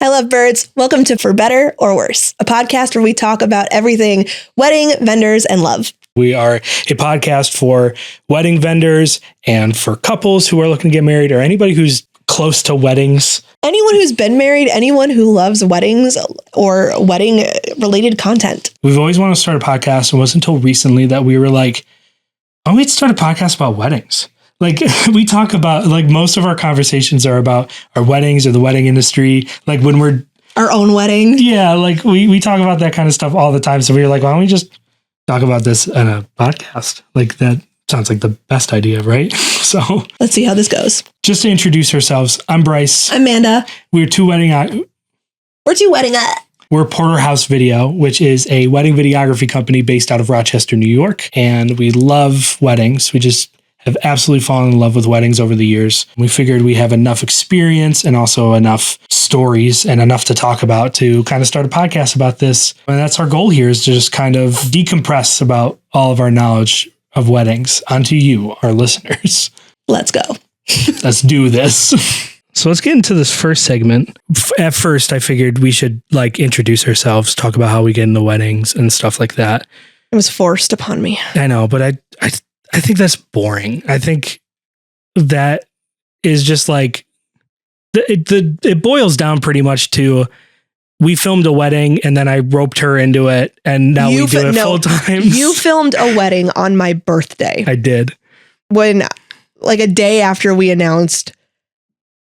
Hi, lovebirds. Welcome to For Better or Worse, a podcast where we talk about everything wedding, vendors, and love. We are a podcast for wedding vendors and for couples who are looking to get married or anybody who's close to weddings. Anyone who's been married, anyone who loves weddings or wedding-related content. We've always wanted to start a podcast. It wasn't until recently that we were like, oh, we'd start a podcast about weddings. Like we talk about, like most of our conversations are about our weddings or the wedding industry. Like when we're our own wedding. Yeah. Like we talk about that kind of stuff all the time. So we were like, why don't we just talk about this in a podcast? Like that sounds like the best idea, right? So let's see how this goes. Just to introduce ourselves, I'm Bryce. I'm Manda. We're two wedding. We're Porterhouse Video, which is a wedding videography company based out of Rochester, New York. And we love weddings. We just have absolutely fallen in love with weddings over the years. We figured we have enough experience and also enough stories and enough to talk about to kind of start a podcast about this. And that's our goal here, is to just kind of decompress about all of our knowledge of weddings onto you, our listeners. Let's go. Let's do this. So let's get into this first segment. At first, I figured we should like introduce ourselves, talk about how we get into weddings and stuff like that. It was forced upon me. I know, but I think that's boring. I think that is just like it boils down pretty much to we filmed a wedding and then I roped her into it and now we do it full time. You filmed a wedding on my birthday. I did. When like a day after we announced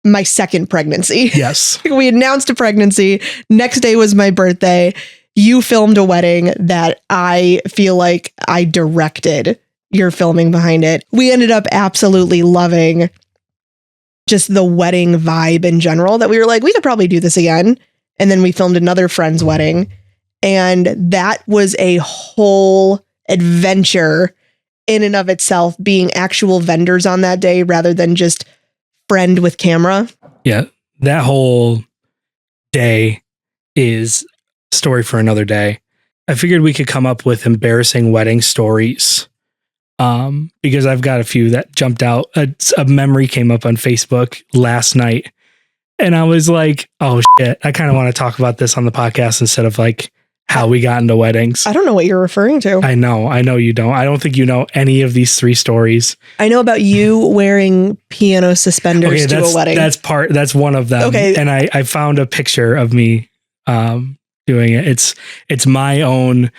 my second pregnancy. Yes. We announced a pregnancy. Next day was my birthday. You filmed a wedding that I feel like I directed your filming behind it. We ended up absolutely loving just the wedding vibe in general, that we were like, we could probably do this again. And then we filmed another friend's wedding. And that was a whole adventure in and of itself, being actual vendors on that day rather than just friend with camera. Yeah. That whole day is a story for another day. I figured we could come up with embarrassing wedding stories. Because I've got a few that jumped out. A memory came up on Facebook last night and I was like, oh shit, I kind of want to talk about this on the podcast instead of like how we got into weddings. I don't know what you're referring to. I know you don't. I don't think you know any of these three stories. I know about you wearing piano suspenders to a wedding. That's one of them. Okay. And I found a picture of me, doing it. It's my own,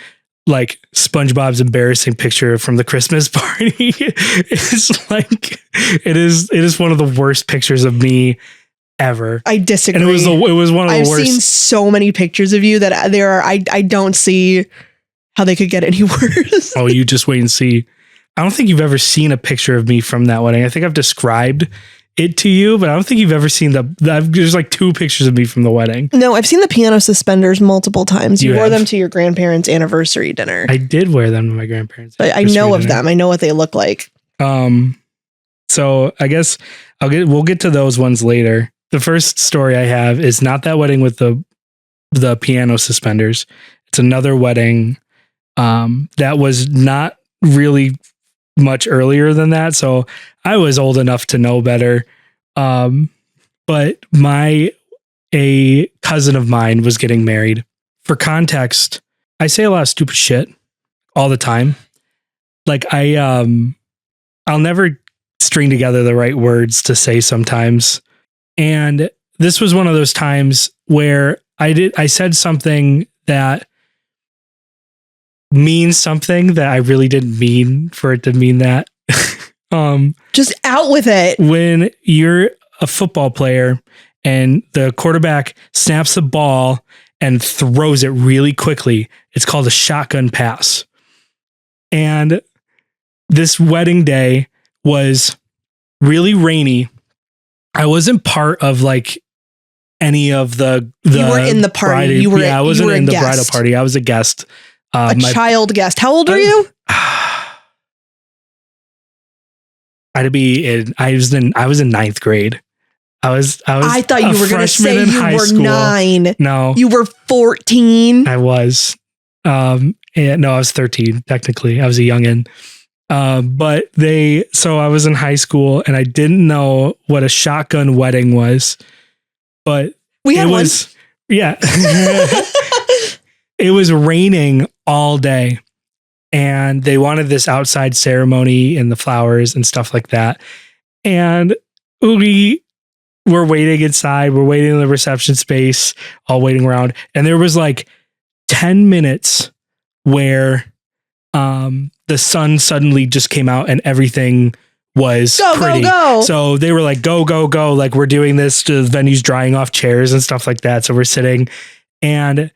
like SpongeBob's embarrassing picture from the Christmas party. It's like, it is one of the worst pictures of me ever. I disagree. And it was one of the worst. I've seen so many pictures of you that I don't see how they could get any worse. Oh, you just wait and see. I don't think you've ever seen a picture of me from that wedding. I think I've described it to you, but I don't think you've ever seen there's like two pictures of me from the wedding. No, I've seen the piano suspenders multiple times. You wore them to your grandparents' anniversary dinner. I did wear them to my grandparents' but I know of them. I know what they look like. So I guess we'll get to those ones later. The first story I have is not that wedding with the piano suspenders. It's another wedding that was not really much earlier than that. So I was old enough to know better. But a cousin of mine was getting married. For context, I say a lot of stupid shit all the time. Like I'll never string together the right words to say sometimes. And this was one of those times where I said something that means something that I really didn't mean for it to mean that. Just out with it. When you're a football player and the quarterback snaps the ball and throws it really quickly, it's called a shotgun pass. And this wedding day was really rainy. I wasn't part of like any of the you were in the party. I wasn't in the bridal party. I was a guest. Child guest. How old were you? I was in ninth grade. I thought you were going to say you were school. 9. No, you were 14. I was. I was 13. Technically, I was a youngin'. So I was in high school and I didn't know what a shotgun wedding was, but Yeah. It was raining all day and they wanted this outside ceremony and the flowers and stuff like that. And we were waiting inside. We're waiting in the reception space, all waiting around. And there was like 10 minutes where the sun suddenly just came out and everything was pretty. Go. So they were like, go. Like, we're doing this, to the venue's drying off chairs and stuff like that. So we're sitting. And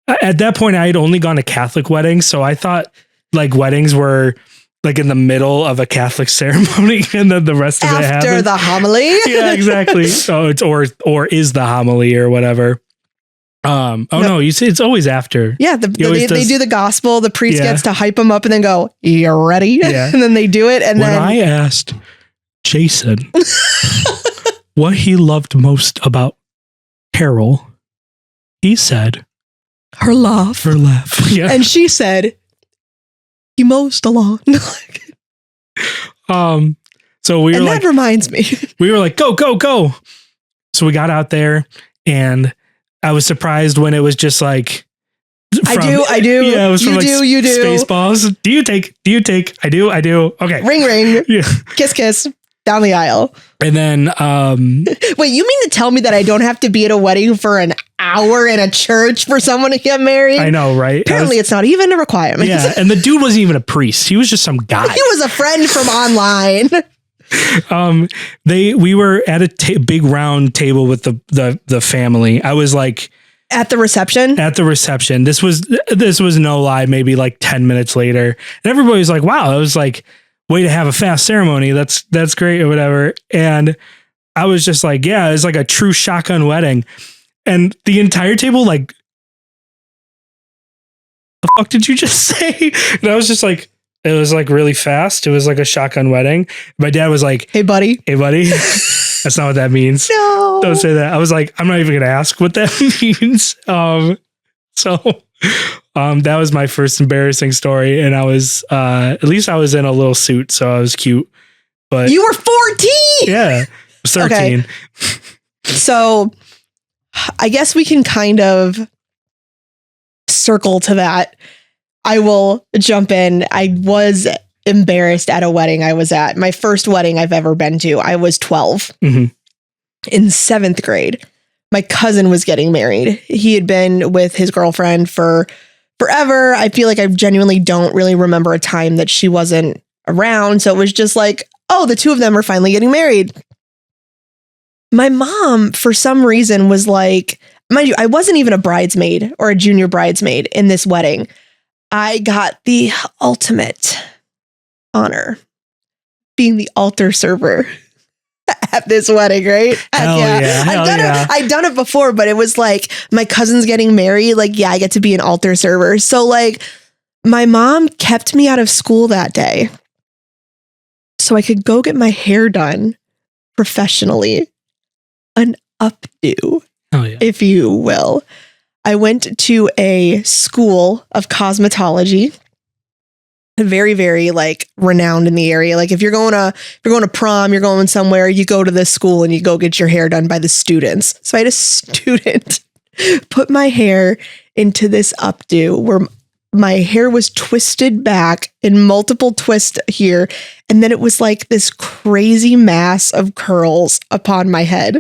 at that point, I had only gone to Catholic weddings. So I thought like weddings were like in the middle of a Catholic ceremony and then the rest of it happened. After the homily. Yeah, exactly. So it's, or is the homily or whatever. No, you see, it's always after. Yeah, they do the gospel. The priest gets to hype them up and then go, "You're ready," Yeah. and then they do it. And when then I asked Jason what he loved most about Carol, he said, her laugh. Yeah. And she said, "He mows the lawn." So we were and like, that reminds me, we were like, go. So we got out there and I was surprised when it was just like, I do. Yeah, it was from you do. Spaceballs. Do you take? I do. Okay. Ring. Yeah. Kiss. Down the aisle. And then, wait, you mean to tell me that I don't have to be at a wedding for an hour in a church for someone to get married? I know, right? Apparently it's not even a requirement. Yeah. And the dude wasn't even a priest. He was just some guy. He was a friend from online. We were at a big round table with the family. I was like at the reception. This was no lie, maybe like 10 minutes later. And everybody was like, wow, it was like way to have a fast ceremony. That's great or whatever. And I was just like, yeah, it's like a true shotgun wedding. And the entire table, like, the fuck did you just say? And I was just like, it was like really fast. It was like a shotgun wedding. My dad was like, Hey buddy. That's not what that means. No. Don't say that. I was like, I'm not even going to ask what that means. That was my first embarrassing story. And I was, at least I was in a little suit. So I was cute, but you were 14. Yeah. I was 13. Okay. So I guess we can kind of circle to that. I will jump in. I was embarrassed at a wedding I was at. My first wedding I've ever been to. I was 12 in 7th grade. My cousin was getting married. He had been with his girlfriend for forever. I feel like I genuinely don't really remember a time that she wasn't around. So it was just like, oh, the two of them are finally getting married. My mom, for some reason, was like, mind you, I wasn't even a bridesmaid or a junior bridesmaid in this wedding. I got the ultimate honor, being the altar server at this wedding, right? Hell yeah. I've done it before, but it was like my cousin's getting married. Like, yeah, I get to be an altar server. So like my mom kept me out of school that day so I could go get my hair done professionally. An updo, if you will. I went to a school of cosmetology, very, very like renowned in the area. Like if you're going to prom, you're going somewhere, you go to this school and you go get your hair done by the students. So I had a student put my hair into this updo where my hair was twisted back in multiple twists here. And then it was like this crazy mass of curls upon my head.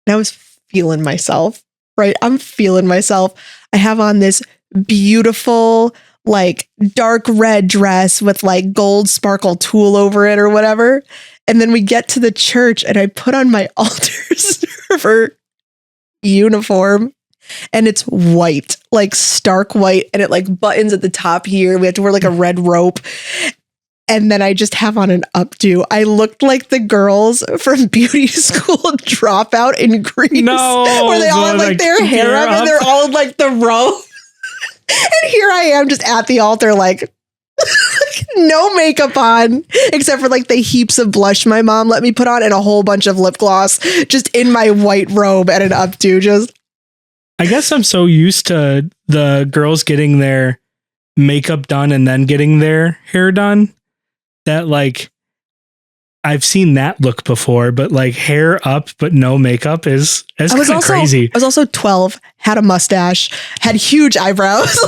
And I was feeling myself. Right. I'm feeling myself. I have on this beautiful, like dark red dress with like gold sparkle tulle over it or whatever. And then we get to the church and I put on my altar server uniform and it's white, like stark white. And it like buttons at the top here. We have to wear like a red rope. And then I just have on an updo. I looked like the girls from beauty school dropout in Greece. No, where they all have like their hair up and they're all in like the row. And here I am just at the altar, like no makeup on, except for like the heaps of blush my mom let me put on and a whole bunch of lip gloss, just in my white robe and an updo. Just, I guess I'm so used to the girls getting their makeup done and then getting their hair done that like I've seen that look before, but like hair up but no makeup is crazy. I was also 12, had a mustache, had huge eyebrows.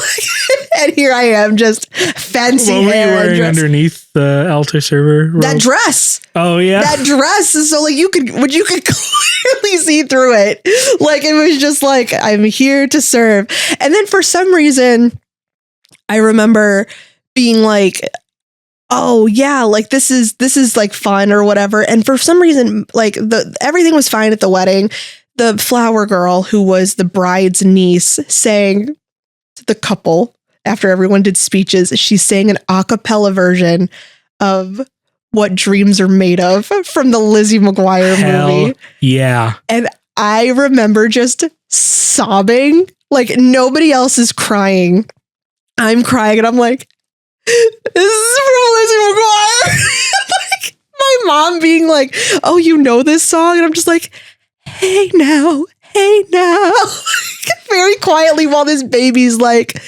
And here I am, just fancy What were you hair. wearing underneath the altar server robe? That dress. Oh yeah. That dress. So like you could clearly see through it. Like it was just like, I'm here to serve. And then for some reason, I remember being like, oh yeah, like this is like fun or whatever. And for some reason, like everything was fine at the wedding. The flower girl, who was the bride's niece, sang to the couple after everyone did speeches. She sang an a cappella version of What Dreams Are Made Of from the Lizzie McGuire movie. Yeah. And I remember just sobbing. Like nobody else is crying. I'm crying and I'm like, this is from Lizzie McGuire. Like my mom being like, oh, you know this song? And I'm just like, hey now. Very quietly while this baby's like,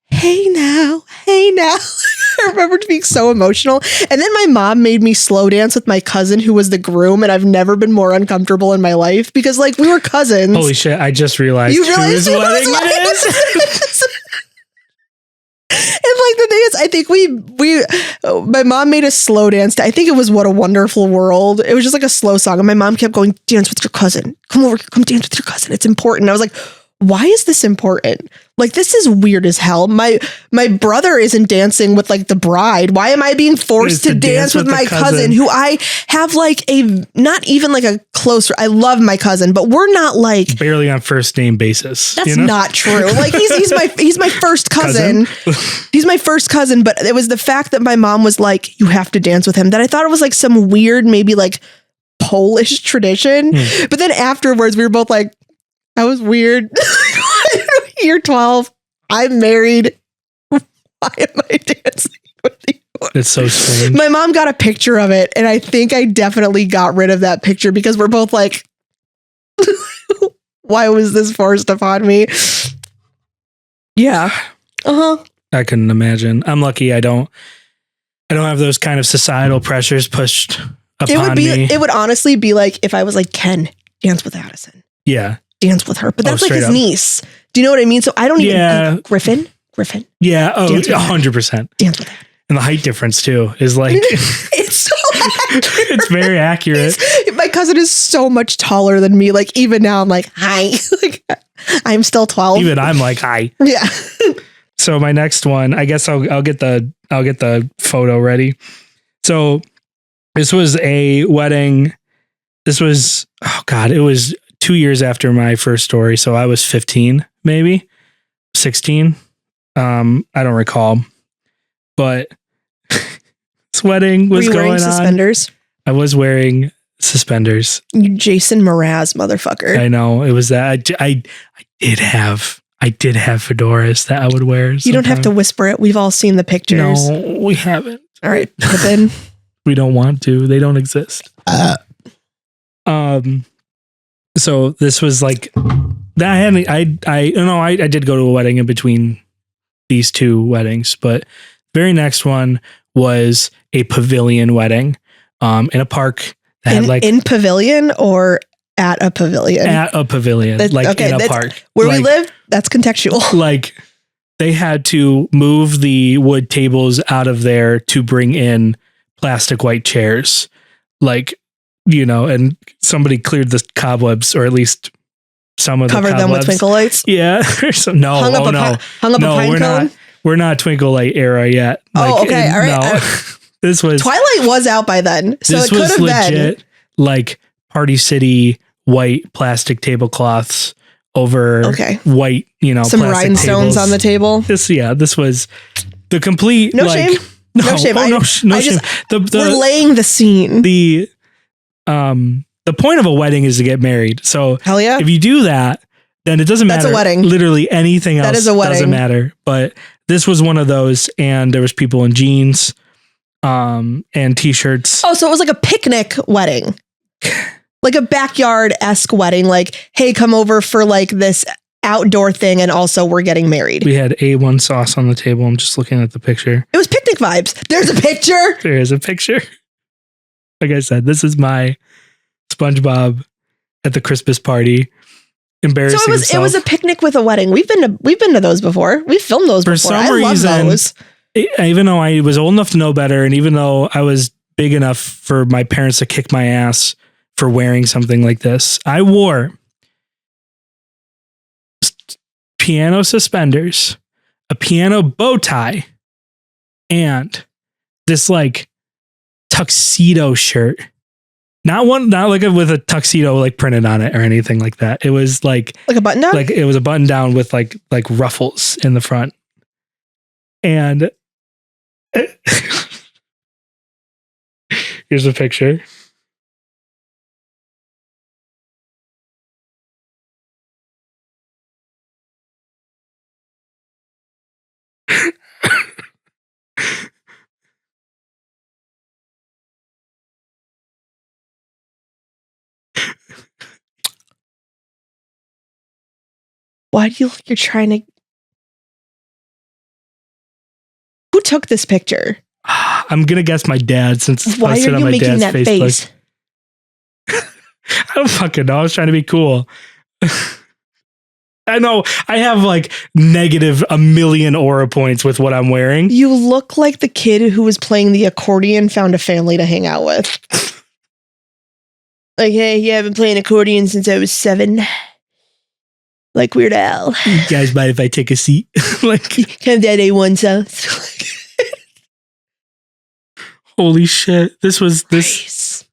hey now. I remember being so emotional. And then my mom made me slow dance with my cousin who was the groom. And I've never been more uncomfortable in my life because like we were cousins. Holy shit. I just realized whose wedding it is. And like the thing is, I think my mom made us slow dance. I think it was What a Wonderful World. It was just like a slow song. And my mom kept going, dance with your cousin. Come over, come dance with your cousin. It's important. I was like, why is this important? Like, this is weird as hell. My brother isn't dancing with like the bride. Why am I being forced to dance with my cousin who I have like not even like a close, I love my cousin, but we're not like barely on first name basis. That's not true. Like he's my first cousin. He's my first cousin, but it was the fact that my mom was like, you have to dance with him, that I thought it was like some weird, maybe like Polish tradition. But then afterwards we were both like, that was weird. You're 12. I'm married. Why am I dancing with you? It's so strange. My mom got a picture of it, and I think I definitely got rid of that picture because we're both like, why was this forced upon me? Yeah. I couldn't imagine. I'm lucky I don't have those kind of societal pressures pushed upon me. It would honestly be like if I was like, Ken, dance with Addison. Yeah. Dance with her. But that's like his niece. Do you know what I mean? So I don't even Griffin. Yeah. Oh, 100%. Dance with her. And the height difference too is like it's so accurate. It's very accurate. My cousin is so much taller than me. Like even now I'm like, hi. Like I'm still 12. Even I'm like, hi. Yeah. So my next one, I guess I'll get the photo ready. So this was a wedding. This was, it was 2 years after my first story. So I was 15, maybe 16. I don't recall, but this wedding was going on. Suspenders? I was wearing suspenders. You Jason Mraz, motherfucker. I know it was that. I did have fedoras that I would wear. You don't have to whisper it. We've all seen the pictures. No, we haven't. All right, Pippin. We don't want to. They don't exist. So this was like that. I did go to a wedding in between these two weddings, but very next one was a pavilion wedding, in a park that had like in pavilion or at a pavilion. At a pavilion, like in a park where we live. That's contextual. Like they had to move the wood tables out of there to bring in plastic white chairs, like. And somebody cleared the cobwebs, or at least some of covered the cobwebs. Them with twinkle lights. Yeah. No, hung up a pine cone? We're not twinkle light era yet. Okay. All right. No. This was Twilight was out by then, so it could have been like Party City white plastic tablecloths over white, some rhinestones tables. on the table. This was the complete no shame. No shame. No shame. We're laying the scene. The point of a wedding is to get married. So hell yeah. If you do that, then it doesn't matter. That's a wedding. Literally anything else that is a wedding. Doesn't matter. But this was one of those, and there was people in jeans, and t-shirts. Oh, so it was like a picnic wedding, like a backyard-esque wedding. Like, hey, come over for like this outdoor thing, and also we're getting married. We had A1 sauce on the table. I'm just looking at the picture. It was picnic vibes. There's a picture. There is a picture. Like I said, this is my SpongeBob at the Christmas party. embarrassing. So it was a picnic with a wedding. We've been to those before. We've filmed those before. For some reason, even though I was old enough to know better, and even though I was big enough for my parents to kick my ass for wearing something like this, I wore piano suspenders, a piano bow tie, and this like tuxedo shirt. Not like with a tuxedo like printed on it or anything like that. It was like a button down? Like it was a button down with like ruffles in the front. And here's a picture. Why do you look like you're trying to... Who took this picture? I'm going to guess my dad, since it's Why posted are on you my making dad's that Facebook. face? I don't fucking know. I was trying to be cool. I know I have like negative a million aura points with what I'm wearing. You look like the kid who was playing the accordion found a family to hang out with. Like, hey, yeah, I've been playing accordion since I was 7. Like Weird Al. You guys mind if I take a seat? Like, kind of that A1 sauce. Holy shit. This was this. Nice.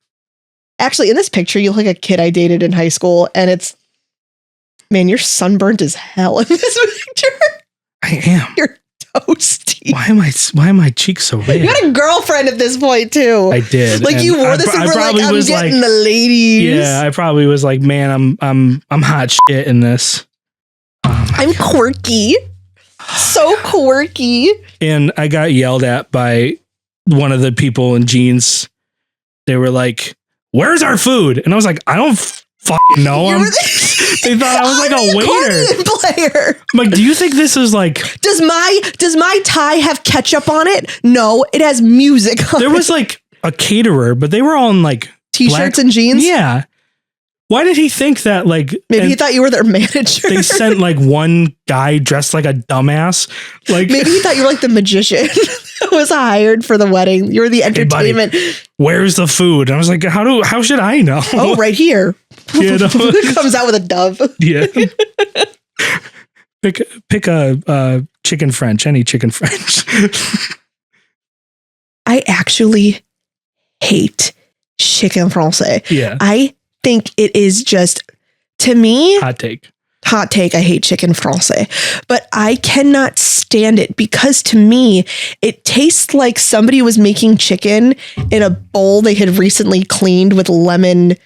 Actually, in this picture, you look like a kid I dated in high school, and it's, man, you're sunburnt as hell in this picture. I am. You're toasty. Why am my cheeks so red? You had a girlfriend at this point too. I did. Like you wore this and were like, I'm getting the ladies. Yeah, I probably was like, man, I'm hot shit in this. I'm quirky. So quirky. And I got yelled at by one of the people in jeans. They were like, "Where's our food?" And I was like, "I don't fucking know." They thought I was like a waiter. Player. I'm like, do you think this is like... Does my tie have ketchup on it? No, it has music on it. There was like a caterer, but they were all in like T-shirts and jeans? Yeah. Why did he think that like... Maybe he thought you were their manager. They sent like one guy dressed like a dumbass. Like maybe he thought you were like the magician that was hired for the wedding. You were the entertainment. Hey buddy, where's the food? And I was like, how should I know? Oh, right here. Yeah, no. It comes out with a dove. Yeah. Pick a chicken French, any chicken French. I actually hate chicken français. Yeah. I think it is just, to me, hot take. I hate chicken français, but I cannot stand it because to me, it tastes like somebody was making chicken in a bowl they had recently cleaned with lemon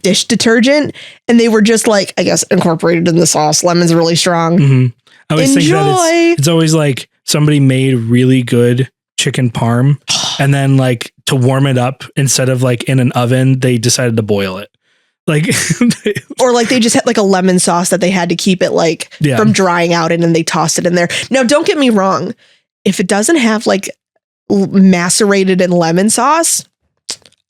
dish detergent, and they were just like, I guess, incorporated in the sauce. Lemon's really strong. Mm-hmm. I always Enjoy. think that it's always like somebody made really good chicken parm, and then like to warm it up, instead of like in an oven, they decided to boil it. Like, or like they just had like a lemon sauce that they had to keep it like from drying out, and then they tossed it in there. Now, don't get me wrong. If it doesn't have like macerated in lemon sauce,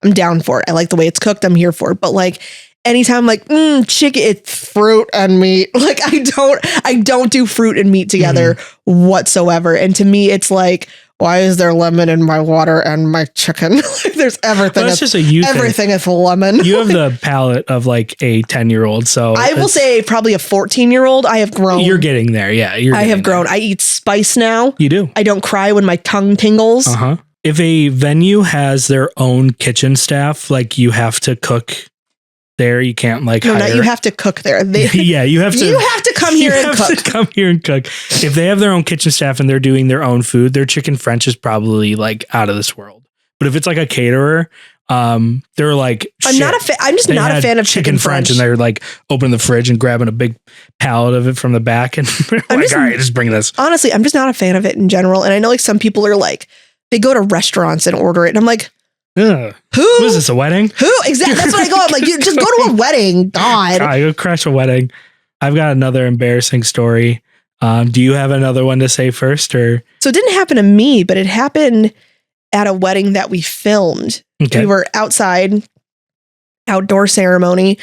I'm down for it. I like the way it's cooked. I'm here for it. But like anytime I'm like, chicken, it's fruit and meat. Like I don't do fruit and meat together whatsoever. And to me, it's like, why is there lemon in my water and my chicken? Like there's everything. Well, that's just a you everything is lemon. You have the palate of like a 10-year-old. So I will say probably a 14-year-old. I have grown. You're getting there. Yeah. I have grown. I eat spice now. You do. I don't cry when my tongue tingles. Uh-huh. If a venue has their own kitchen staff, like you have to cook there. You can't like hire. No, you have to cook there. Yeah, you have to. You have to come here and cook. Come here and cook. If they have their own kitchen staff and they're doing their own food, their chicken French is probably like out of this world. But if it's like a caterer, they're like, I'm just not a fan of chicken French. And they're like opening the fridge and grabbing a big pallet of it from the back, and all right, just bring this. Honestly, I'm just not a fan of it in general. And I know like some people are like, they go to restaurants and order it, and I'm like, who? What is this, a wedding? Who? Exactly. That's what I go. I'm like, you just go to a wedding. God. Go crash a wedding. I've got another embarrassing story. Do you have another one to say first, or? So it didn't happen to me, but it happened at a wedding that we filmed. Okay. We were outside, outdoor ceremony.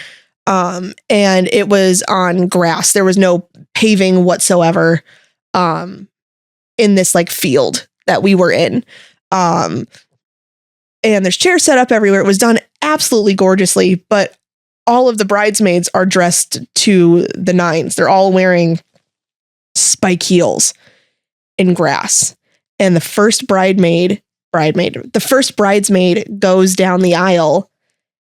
And it was on grass. There was no paving whatsoever in this like field that we were in. And there's chairs set up everywhere. It was done absolutely gorgeously, but all of the bridesmaids are dressed to the nines. They're all wearing spike heels in grass. And the first bridesmaid goes down the aisle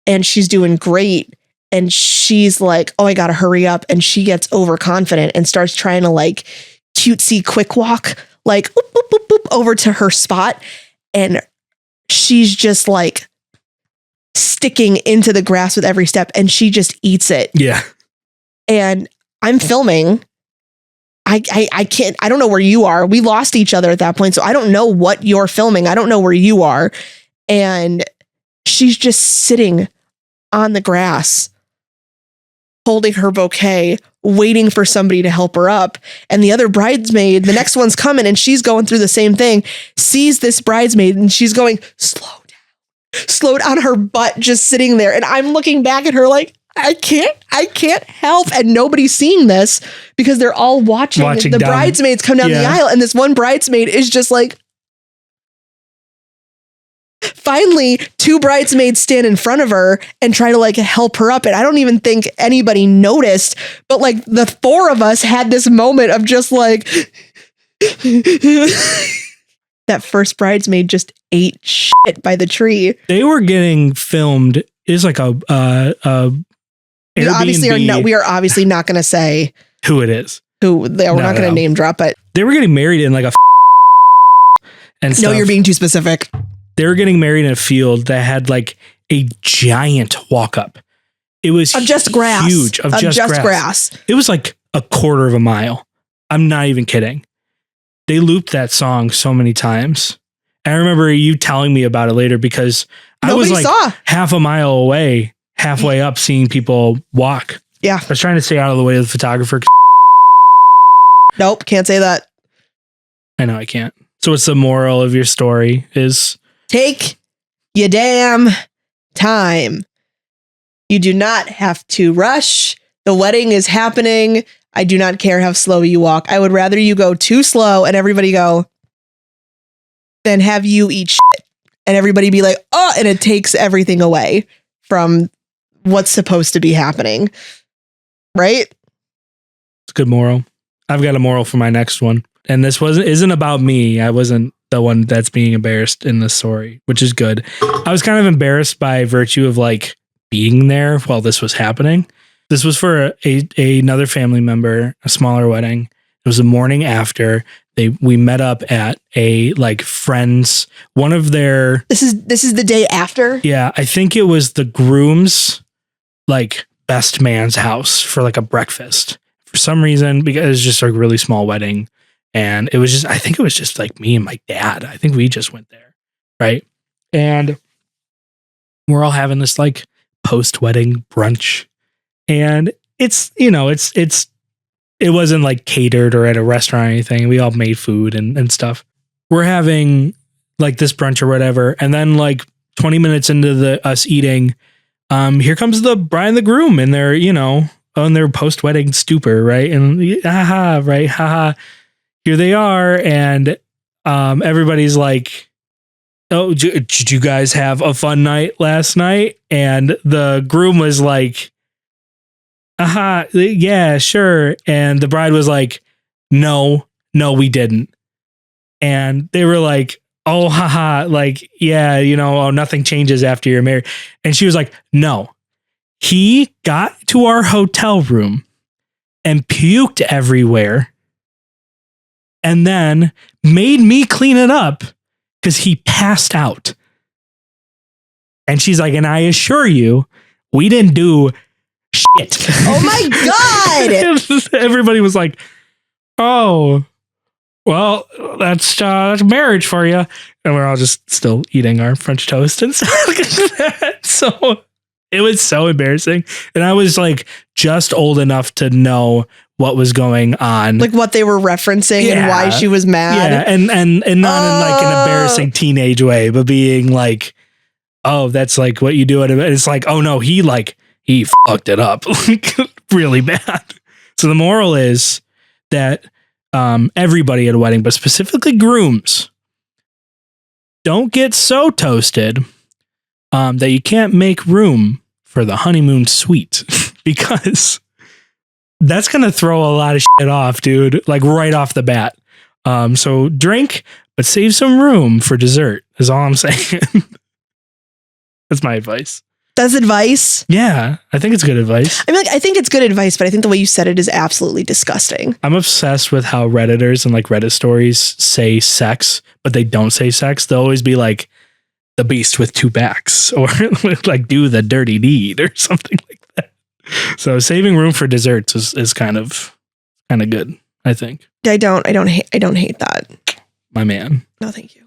and she's doing great. And she's like, oh, I got to hurry up. And she gets overconfident and starts trying to like cutesy quick walk, like boop, boop, boop, boop, over to her spot. And she's just like sticking into the grass with every step and she just eats it. Yeah. And I'm filming. I can't, I don't know where you are. We lost each other at that point. So I don't know what you're filming. I don't know where you are. And she's just sitting on the grass, holding her bouquet, waiting for somebody to help her up. And the other bridesmaid, the next one's coming and she's going through the same thing, sees this bridesmaid and she's going, slow down, her butt just sitting there. And I'm looking back at her like, I can't help. And nobody's seeing this because they're all watching the down. Bridesmaids come down the aisle. And this one bridesmaid is just like, finally, two bridesmaids stand in front of her and try to like help her up. And I don't even think anybody noticed, but like the four of us had this moment of just like, that first bridesmaid just ate shit by the tree. They were getting filmed. It's like a Airbnb. We are obviously not going to say who it is. We're not going to name drop, but they were getting married in like a and stuff. No, you're being too specific. They were getting married in a field that had like a giant walk up. It was of just grass. Huge. Of just grass. It was like a quarter of a mile. I'm not even kidding. They looped that song so many times. And I remember you telling me about it later because I was like half a mile away, halfway up, seeing people walk. Yeah. I was trying to stay out of the way of the photographer. Nope. Can't say that. I know I can't. So what's the moral of your story is? Take your damn time. You do not have to rush. The wedding is happening. I do not care how slow you walk. I would rather you go too slow and everybody go, than have you eat shit and everybody be like, oh, and it takes everything away from what's supposed to be happening. Right? It's a good moral. I've got a moral for my next one. And this isn't about me. I wasn't the one that's being embarrassed in this story, which is good. I was kind of embarrassed by virtue of like being there while this was happening. This was for another family member, a smaller wedding. It was the morning after. We met up at a like friend's, one of their. This is the day after. Yeah, I think it was the groom's like best man's house for like a breakfast for some reason, because it was just a really small wedding. And it was just, I think it was just like me and my dad. I think we just went there. Right. And we're all having this like post-wedding brunch. And it's, you know, it wasn't like catered or at a restaurant or anything. We all made food and stuff. We're having like this brunch or whatever. And then like 20 minutes into us eating, here comes the bride and the groom and they're, you know, on their post-wedding stupor. Right. And haha. Here they are. And everybody's like, oh, did you guys have a fun night last night? And the groom was like, yeah, sure. And the bride was like, no, we didn't. And they were like, oh, haha, like, yeah, you know, oh, nothing changes after you're married. And she was like, no, he got to our hotel room and puked everywhere and then made me clean it up because he passed out. And she's like, and I assure you, we didn't do shit. Oh my God. Everybody was like, oh, well, that's marriage for you. And we're all just still eating our French toast and stuff like that. So it was so embarrassing. And I was like just old enough to know what was going on. Like what they were referencing and why she was mad. Yeah. And not in like an embarrassing teenage way, but being like, oh, that's like what you do. And it's like, oh no, he he fucked it up like really bad. So the moral is that everybody at a wedding, but specifically grooms, don't get so toasted that you can't make room for the honeymoon suite because that's going to throw a lot of shit off, dude, like right off the bat. So drink, but save some room for dessert is all I'm saying. That's my advice. That's advice? Yeah, I think it's good advice. I mean, like, I think it's good advice, but I think the way you said it is absolutely disgusting. I'm obsessed with how Redditors and like Reddit stories say sex, but they don't say sex. They'll always be like the beast with two backs or like do the dirty deed or something like that. So saving room for desserts is kind of good, I think. I don't hate that. My man. No, thank you.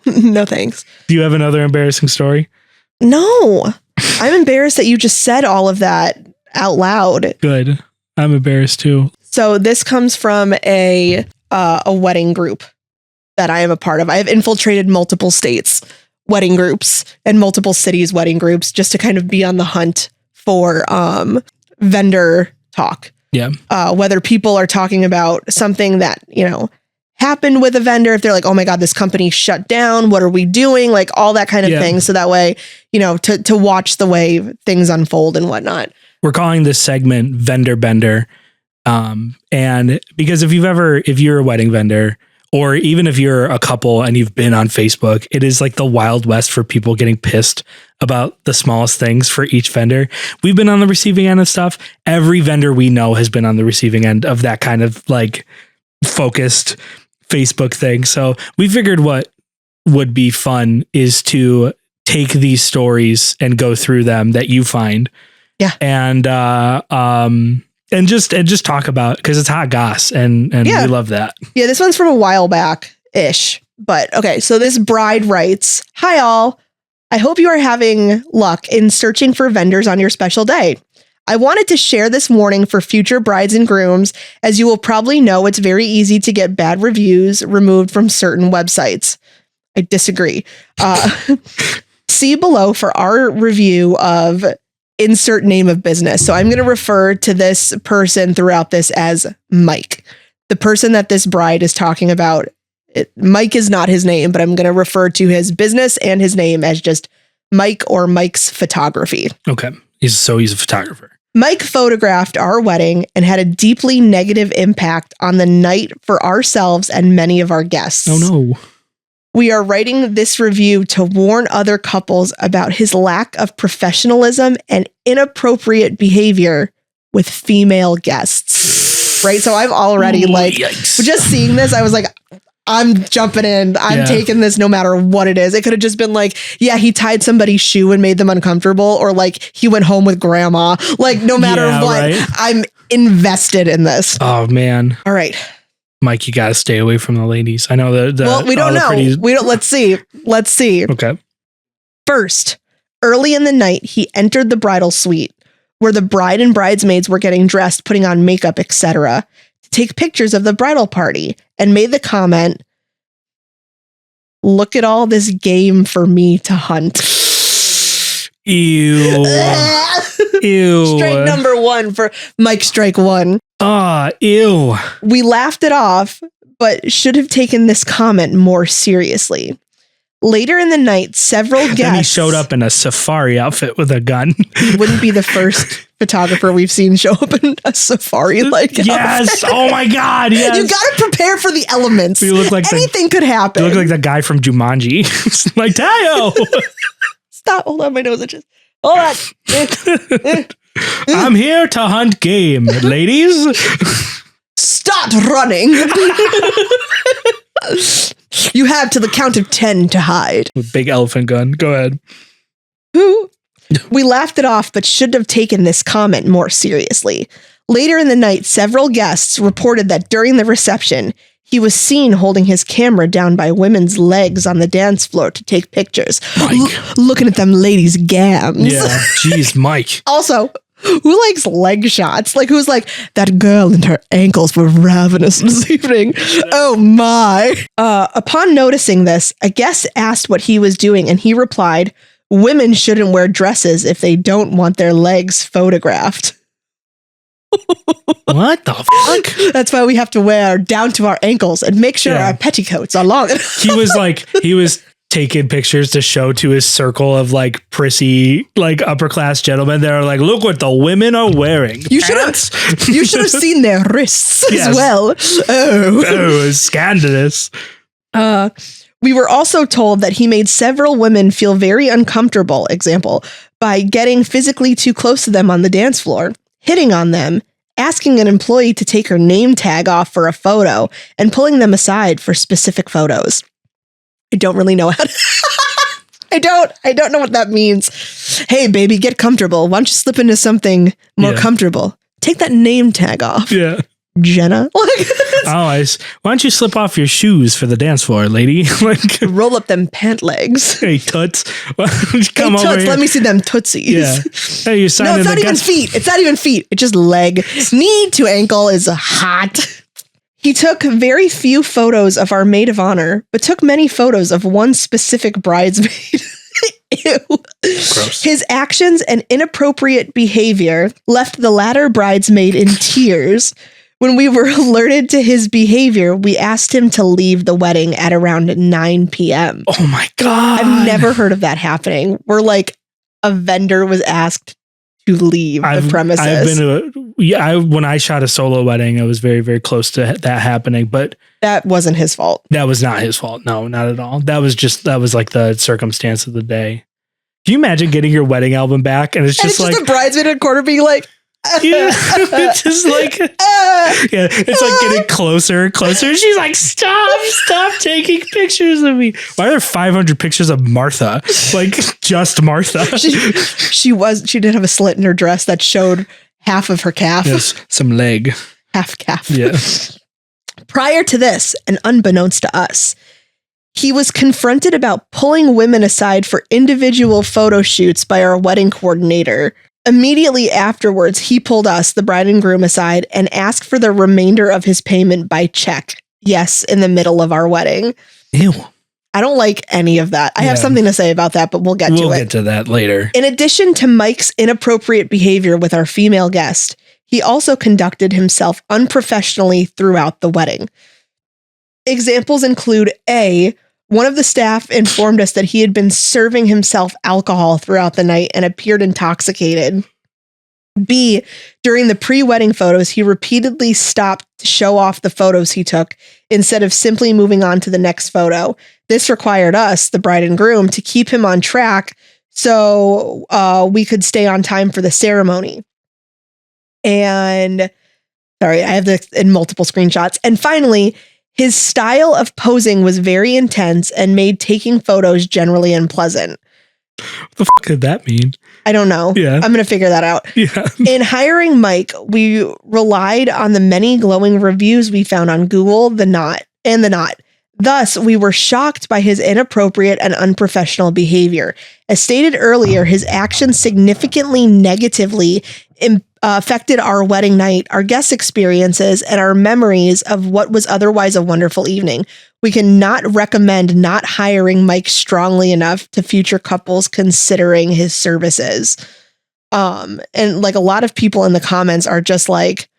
No, thanks. Do you have another embarrassing story? No, I'm embarrassed that you just said all of that out loud. Good. I'm embarrassed too. So this comes from a wedding group that I am a part of. I have infiltrated multiple states wedding groups and multiple cities wedding groups just to kind of be on the hunt for vendor talk. Yeah. Whether people are talking about something that, happened with a vendor, if they're like, oh my God, this company shut down, what are we doing? Like all that kind of thing. So that way, to watch the way things unfold and whatnot. We're calling this segment Vendor Bender. And because if you're a wedding vendor, or even if you're a couple and you've been on Facebook, it is like the Wild West for people getting pissed about the smallest things for each vendor. We've been on the receiving end of stuff. Every vendor we know has been on the receiving end of that kind of like focused Facebook thing. So we figured what would be fun is to take these stories and go through them that you find. Yeah. And just talk about, because it's hot goss and we love that. Yeah, this one's from a while back-ish. But okay, so this bride writes, "Hi all. I hope you are having luck in searching for vendors on your special day. I wanted to share this warning for future brides and grooms. As you will probably know, it's very easy to get bad reviews removed from certain websites." I disagree. See below for our review of insert name of business. So I'm going to refer to this person throughout this as Mike. The person that this bride is talking about, Mike is not his name, but I'm going to refer to his business and his name as just Mike or Mike's Photography. Okay. He's a photographer. Mike photographed our wedding and had a deeply negative impact on the night for ourselves and many of our guests. Oh no. We are writing this review to warn other couples about his lack of professionalism and inappropriate behavior with female guests. Right? So I've already yikes. Just seeing this, I was like, I'm jumping in. I'm taking this no matter what it is. It could have just been like, yeah, he tied somebody's shoe and made them uncomfortable, or like he went home with grandma. Like no matter what, right? I'm invested in this. Oh man. All right. Mike, you got to stay away from the ladies. I know that. Well, we don't know. We don't. Let's see. Okay. First, early in the night, he entered the bridal suite where the bride and bridesmaids were getting dressed, putting on makeup, etc., to take pictures of the bridal party, and made the comment, "Look at all this game for me to hunt." Ew. Ew. Strike number one for Mike. Strike one. Ew. We laughed it off, but should have taken this comment more seriously. Later in the night, several guests... Then he showed up in a safari outfit with a gun. He wouldn't be the first photographer we've seen show up in a safari-like Yes! outfit. Oh my God, yes! You gotta prepare for the elements. You look like anything could happen. You look like the guy from Jumanji. Like, Tayo! Stop, hold on, my nose itches. Hold on. I'm here to hunt game, ladies. Stop running. You have to the count of 10 to hide. With big elephant gun. Go ahead. We laughed it off, but should have taken this comment more seriously. Later in the night, several guests reported that during the reception, he was seen holding his camera down by women's legs on the dance floor to take pictures. Looking at them ladies' gams. Yeah, jeez, Mike. Also, who likes leg shots? Like, who's like, that girl and her ankles were ravenous this evening. Oh my. Upon noticing this, a guest asked what he was doing, and he replied, women shouldn't wear dresses if they don't want their legs photographed. What the fuck? That's why we have to wear down to our ankles and make sure our petticoats are long. He was taking pictures to show to his circle of like prissy, like upper class gentlemen. They're like, look what the women are wearing. You should have seen their wrists as well. Oh, scandalous. We were also told that he made several women feel very uncomfortable, example, by getting physically too close to them on the dance floor, hitting on them, asking an employee to take her name tag off for a photo, and pulling them aside for specific photos. I don't really know how to I don't know what that means. Hey, baby, get comfortable. Why don't you slip into something more comfortable? Take that name tag off. Yeah. Jenna. Why don't you slip off your shoes for the dance floor, lady? Like, roll up them pant legs. Hey, toots. Come over here. Let me see them tootsies. Yeah. Hey, you no, it's not even feet. It's not even feet. It's just leg. Knee to ankle is hot. He took very few photos of our maid of honor, but took many photos of one specific bridesmaid. Ew. Gross. His actions and inappropriate behavior left the latter bridesmaid in tears. When we were alerted to his behavior, we asked him to leave the wedding at around 9 p.m. Oh my God. I've never heard of that happening. Where like a vendor was asked to leave the premises. I've been when I shot a solo wedding, I was very, very close to that happening, but that wasn't his fault. That was not his fault. No, not at all. That was like the circumstance of the day. Can you imagine getting your wedding album back and it's just like a bridesmaid in a corner being like, it's just like, it's like getting closer. She's like, stop taking pictures of me. Why are there 500 pictures of Martha? Like just Martha. She did have a slit in her dress that showed half of her calf. Yes, some leg. Half calf. Yeah. Prior to this, and unbeknownst to us, he was confronted about pulling women aside for individual photo shoots by our wedding coordinator. Immediately afterwards, he pulled us, the bride and groom, aside and asked for the remainder of his payment by check. Yes, in the middle of our wedding. Ew. I don't like any of that. I have something to say about that, but we'll get to it. We'll get to that later. In addition to Mike's inappropriate behavior with our female guest, he also conducted himself unprofessionally throughout the wedding. Examples include A, one of the staff informed us that he had been serving himself alcohol throughout the night and appeared intoxicated. B, during the pre-wedding photos, he repeatedly stopped to show off the photos he took instead of simply moving on to the next photo. This required us, the bride and groom, to keep him on track so we could stay on time for the ceremony. And sorry, I have this in multiple screenshots. And finally, his style of posing was very intense and made taking photos generally unpleasant. What the fuck could that mean? I don't know. Yeah. I'm going to figure that out. Yeah. In hiring Mike, we relied on the many glowing reviews we found on Google, The Knot. Thus, we were shocked by his inappropriate and unprofessional behavior. As stated earlier, his actions significantly negatively affected our wedding night, our guest experiences, and our memories of what was otherwise a wonderful evening. We cannot recommend not hiring Mike strongly enough to future couples considering his services. And like a lot of people in the comments are just like,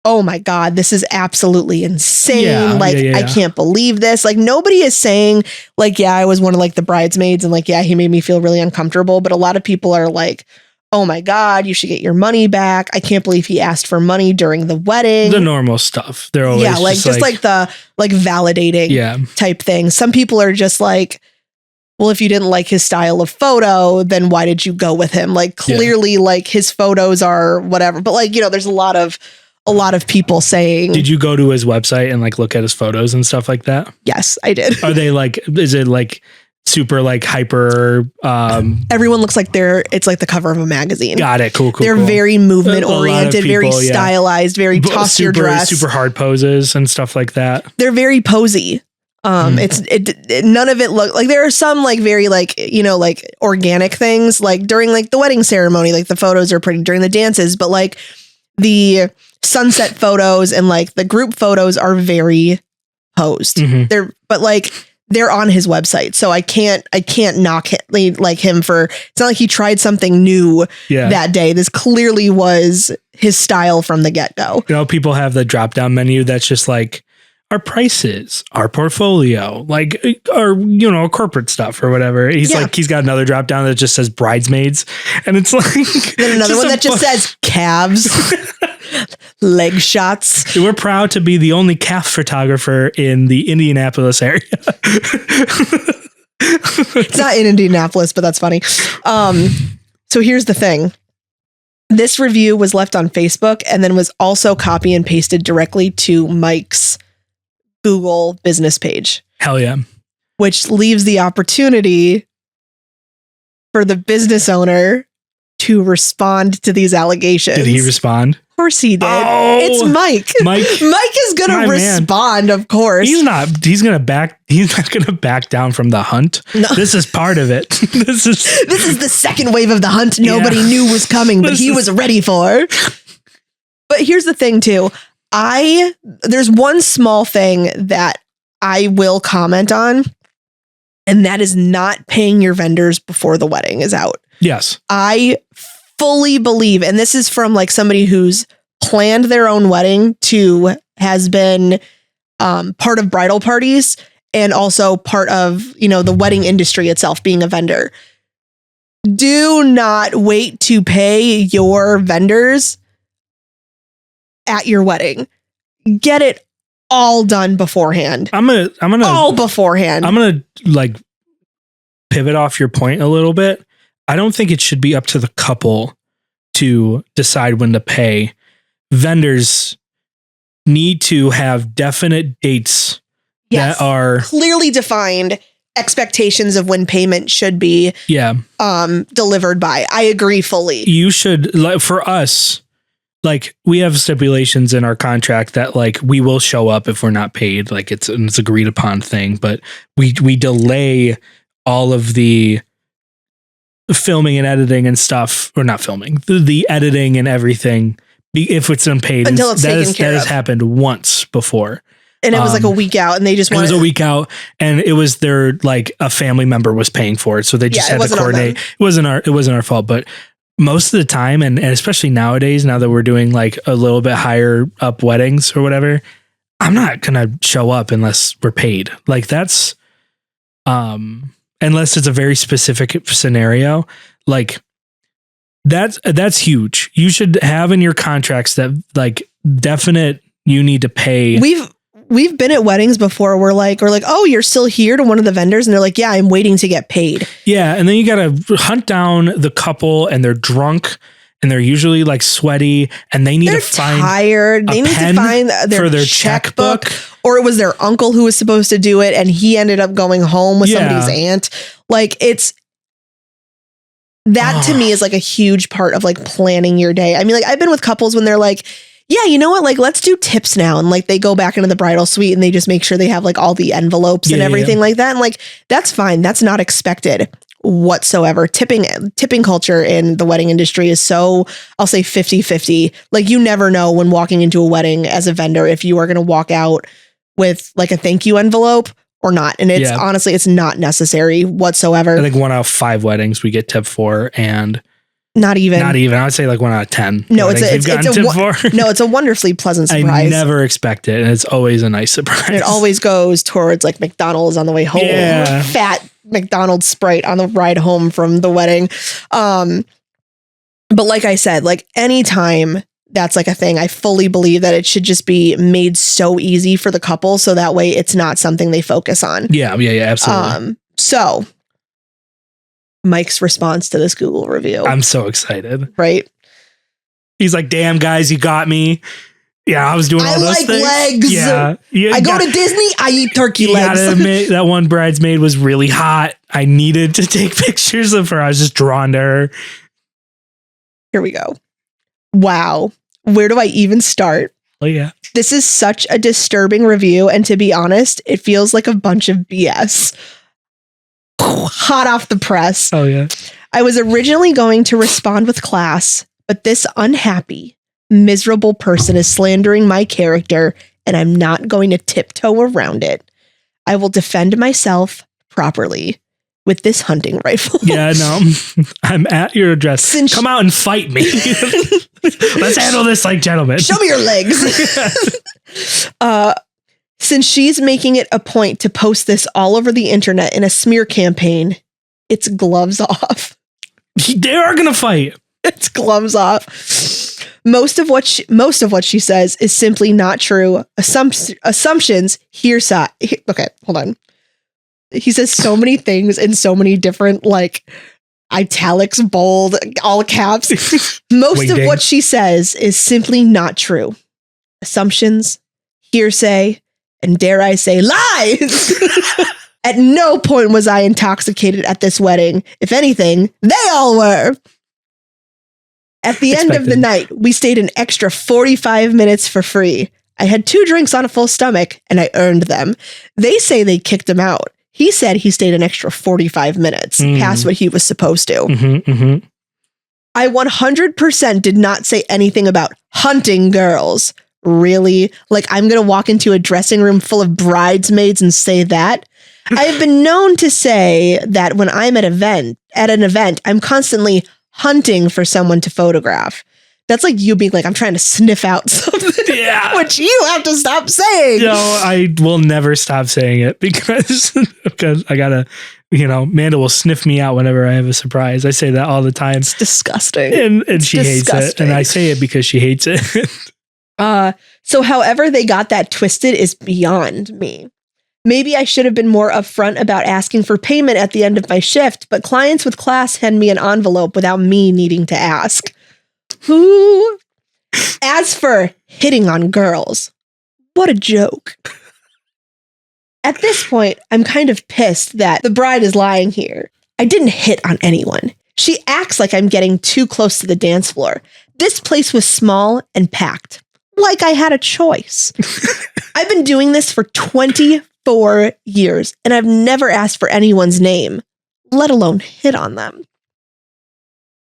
oh my God, this is absolutely insane. I can't believe this. Like nobody is saying like, yeah, I was one of like the bridesmaids and like, yeah, he made me feel really uncomfortable. But a lot of people are like, oh my God, you should get your money back. I can't believe he asked for money during the wedding. The normal stuff. They're always just like the like validating type thing. Some people are just like, well, if you didn't like his style of photo, then why did you go with him? Like clearly like his photos are whatever. But like, you know, there's a lot of people saying. Did you go to his website and like look at his photos and stuff like that? Yes, I did. Are they like, is it like super like hyper everyone looks like it's like the cover of a magazine. Got it. Cool. They're very movement oriented, very stylized, very toss your dress, super hard poses and stuff like that. They're very posy. It's none of it look like there are some like very like, you know, like organic things like during like the wedding ceremony, like the photos are pretty during the dances, but like the sunset photos and like the group photos are very posed. But like they're on his website. So I can't knock him for, it's not like he tried something new that day. This clearly was his style from the get-go. You know, people have the drop-down menu that's just like our prices, our portfolio, like our, you know, corporate stuff or whatever. He's got another drop-down that just says bridesmaids. And it's like, then another one that just says calves, leg shots. We're proud to be the only calf photographer in the Indianapolis area. It's not in Indianapolis, but that's funny. So here's the thing. This review was left on Facebook and then was also copy and pasted directly to Mike's Google business page. Hell yeah. Which leaves the opportunity for the business owner to respond to these allegations. Did he respond? Of course he did. Oh, it's Mike. Mike is going to respond, of course. He's not going to back down from the hunt. No. This is part of it. This is the second wave of the hunt nobody knew was coming, but he was ready for. But here's the thing too. There's one small thing that I will comment on, and that is not paying your vendors before the wedding is out. Yes. I fully believe, and this is from like somebody who's planned their own wedding to has been part of bridal parties and also part of, you know, the wedding industry itself, being a vendor. Do not wait to pay your vendors at your wedding. Get it all done beforehand. I'm gonna all beforehand. I'm gonna like pivot off your point a little bit. I don't think it should be up to the couple to decide when to pay. Vendors need to have definite dates that are clearly defined expectations of when payment should be delivered by. I agree fully. You should, like, for us, like, we have stipulations in our contract that like we will show up if we're not paid. Like it's agreed upon thing, but we delay all of the filming and editing and stuff, or not filming, the editing and everything, if it's unpaid, until it's taken care of. That has happened once before. And it was like a week out, and they just wanted... It was a week out, and it was their, like, a family member was paying for it, so they just had to coordinate. It wasn't our fault, but most of the time, and especially nowadays, now that we're doing like a little bit higher up weddings or whatever, I'm not gonna show up unless we're paid. Like that's unless it's a very specific scenario, like that's huge. You should have in your contracts that like definite you need to pay. We've been at weddings before where we're like, oh, you're still here to one of the vendors. And they're like, yeah, I'm waiting to get paid. Yeah. And then you got to hunt down the couple and they're drunk and they're usually like sweaty and they need to find tired. They need to find their checkbook. Or it was their uncle who was supposed to do it. And he ended up going home with somebody's aunt. Like that to me is like a huge part of like planning your day. I mean, like I've been with couples when they're like, yeah, you know what? Like, let's do tips now. And like, they go back into the bridal suite and they just make sure they have like all the envelopes and everything like that. And like, that's fine. That's not expected whatsoever. Tipping culture in the wedding industry is so, I'll say 50-50. Like you never know when walking into a wedding as a vendor, if you are going to walk out with like a thank you envelope or not. And it's honestly, it's not necessary whatsoever. I think 1 out of 5 weddings we get tipped for, and Not even. I would say like 1 out of 10. No, it's a wonderfully pleasant surprise. I never expect it, and it's always a nice surprise. It always goes towards like McDonald's on the way home. Yeah. Fat McDonald's Sprite on the ride home from the wedding. But like I said, like anytime that's like a thing, I fully believe that it should just be made so easy for the couple, so that way it's not something they focus on. Yeah, absolutely. So Mike's response to this Google review. I'm so excited. Right? He's like, damn, guys, you got me. Yeah, I was doing all those things. I like legs. Yeah. I go to Disney, I eat turkey legs. Gotta admit, that one bridesmaid was really hot. I needed to take pictures of her. I was just drawn to her. Here we go. Wow. Where do I even start? Oh, yeah. This is such a disturbing review. And to be honest, it feels like a bunch of BS. Hot off the press. Oh, yeah. I was originally going to respond with class, but this unhappy, miserable person is slandering my character, and I'm not going to tiptoe around it. I will defend myself properly with this hunting rifle. Yeah, no, I'm at your address. Come out and fight me. Let's handle this like gentlemen. Show me your legs. Since she's making it a point to post this all over the internet in a smear campaign, it's gloves off. They are gonna fight. It's gloves off. Most of what she says is simply not true. Assumptions, hearsay. Okay, hold on. He says so many things in so many different, like, italics, bold, all caps. Most of what she says is simply not true. Assumptions, hearsay, and dare I say lies. At no point was I intoxicated at this wedding. If anything, they all were. At the end of the night, we stayed an extra 45 minutes for free. I had 2 drinks on a full stomach, and I earned them. They say they kicked him out. He said he stayed an extra 45 minutes past what he was supposed to. I 100% did not say anything about hunting girls. Really? Like, I'm going to walk into a dressing room full of bridesmaids and say that? I have been known to say that when I'm at an event, I'm constantly hunting for someone to photograph. That's like you being like, I'm trying to sniff out something. Yeah. Which you have to stop saying. No, I will never stop saying it because I gotta, Manda will sniff me out whenever I have a surprise. I say that all the time. It's disgusting. And she hates it. And I say it because she hates it. So however they got that twisted is beyond me. Maybe I should have been more upfront about asking for payment at the end of my shift, but clients with class hand me an envelope without me needing to ask. Who? As for hitting on girls, what a joke. At this point, I'm kind of pissed that the bride is lying here. I didn't hit on anyone. She acts like I'm getting too close to the dance floor. This place was small and packed, like I had a choice. I've been doing this for 24 years, and I've never asked for anyone's name, let alone hit on them.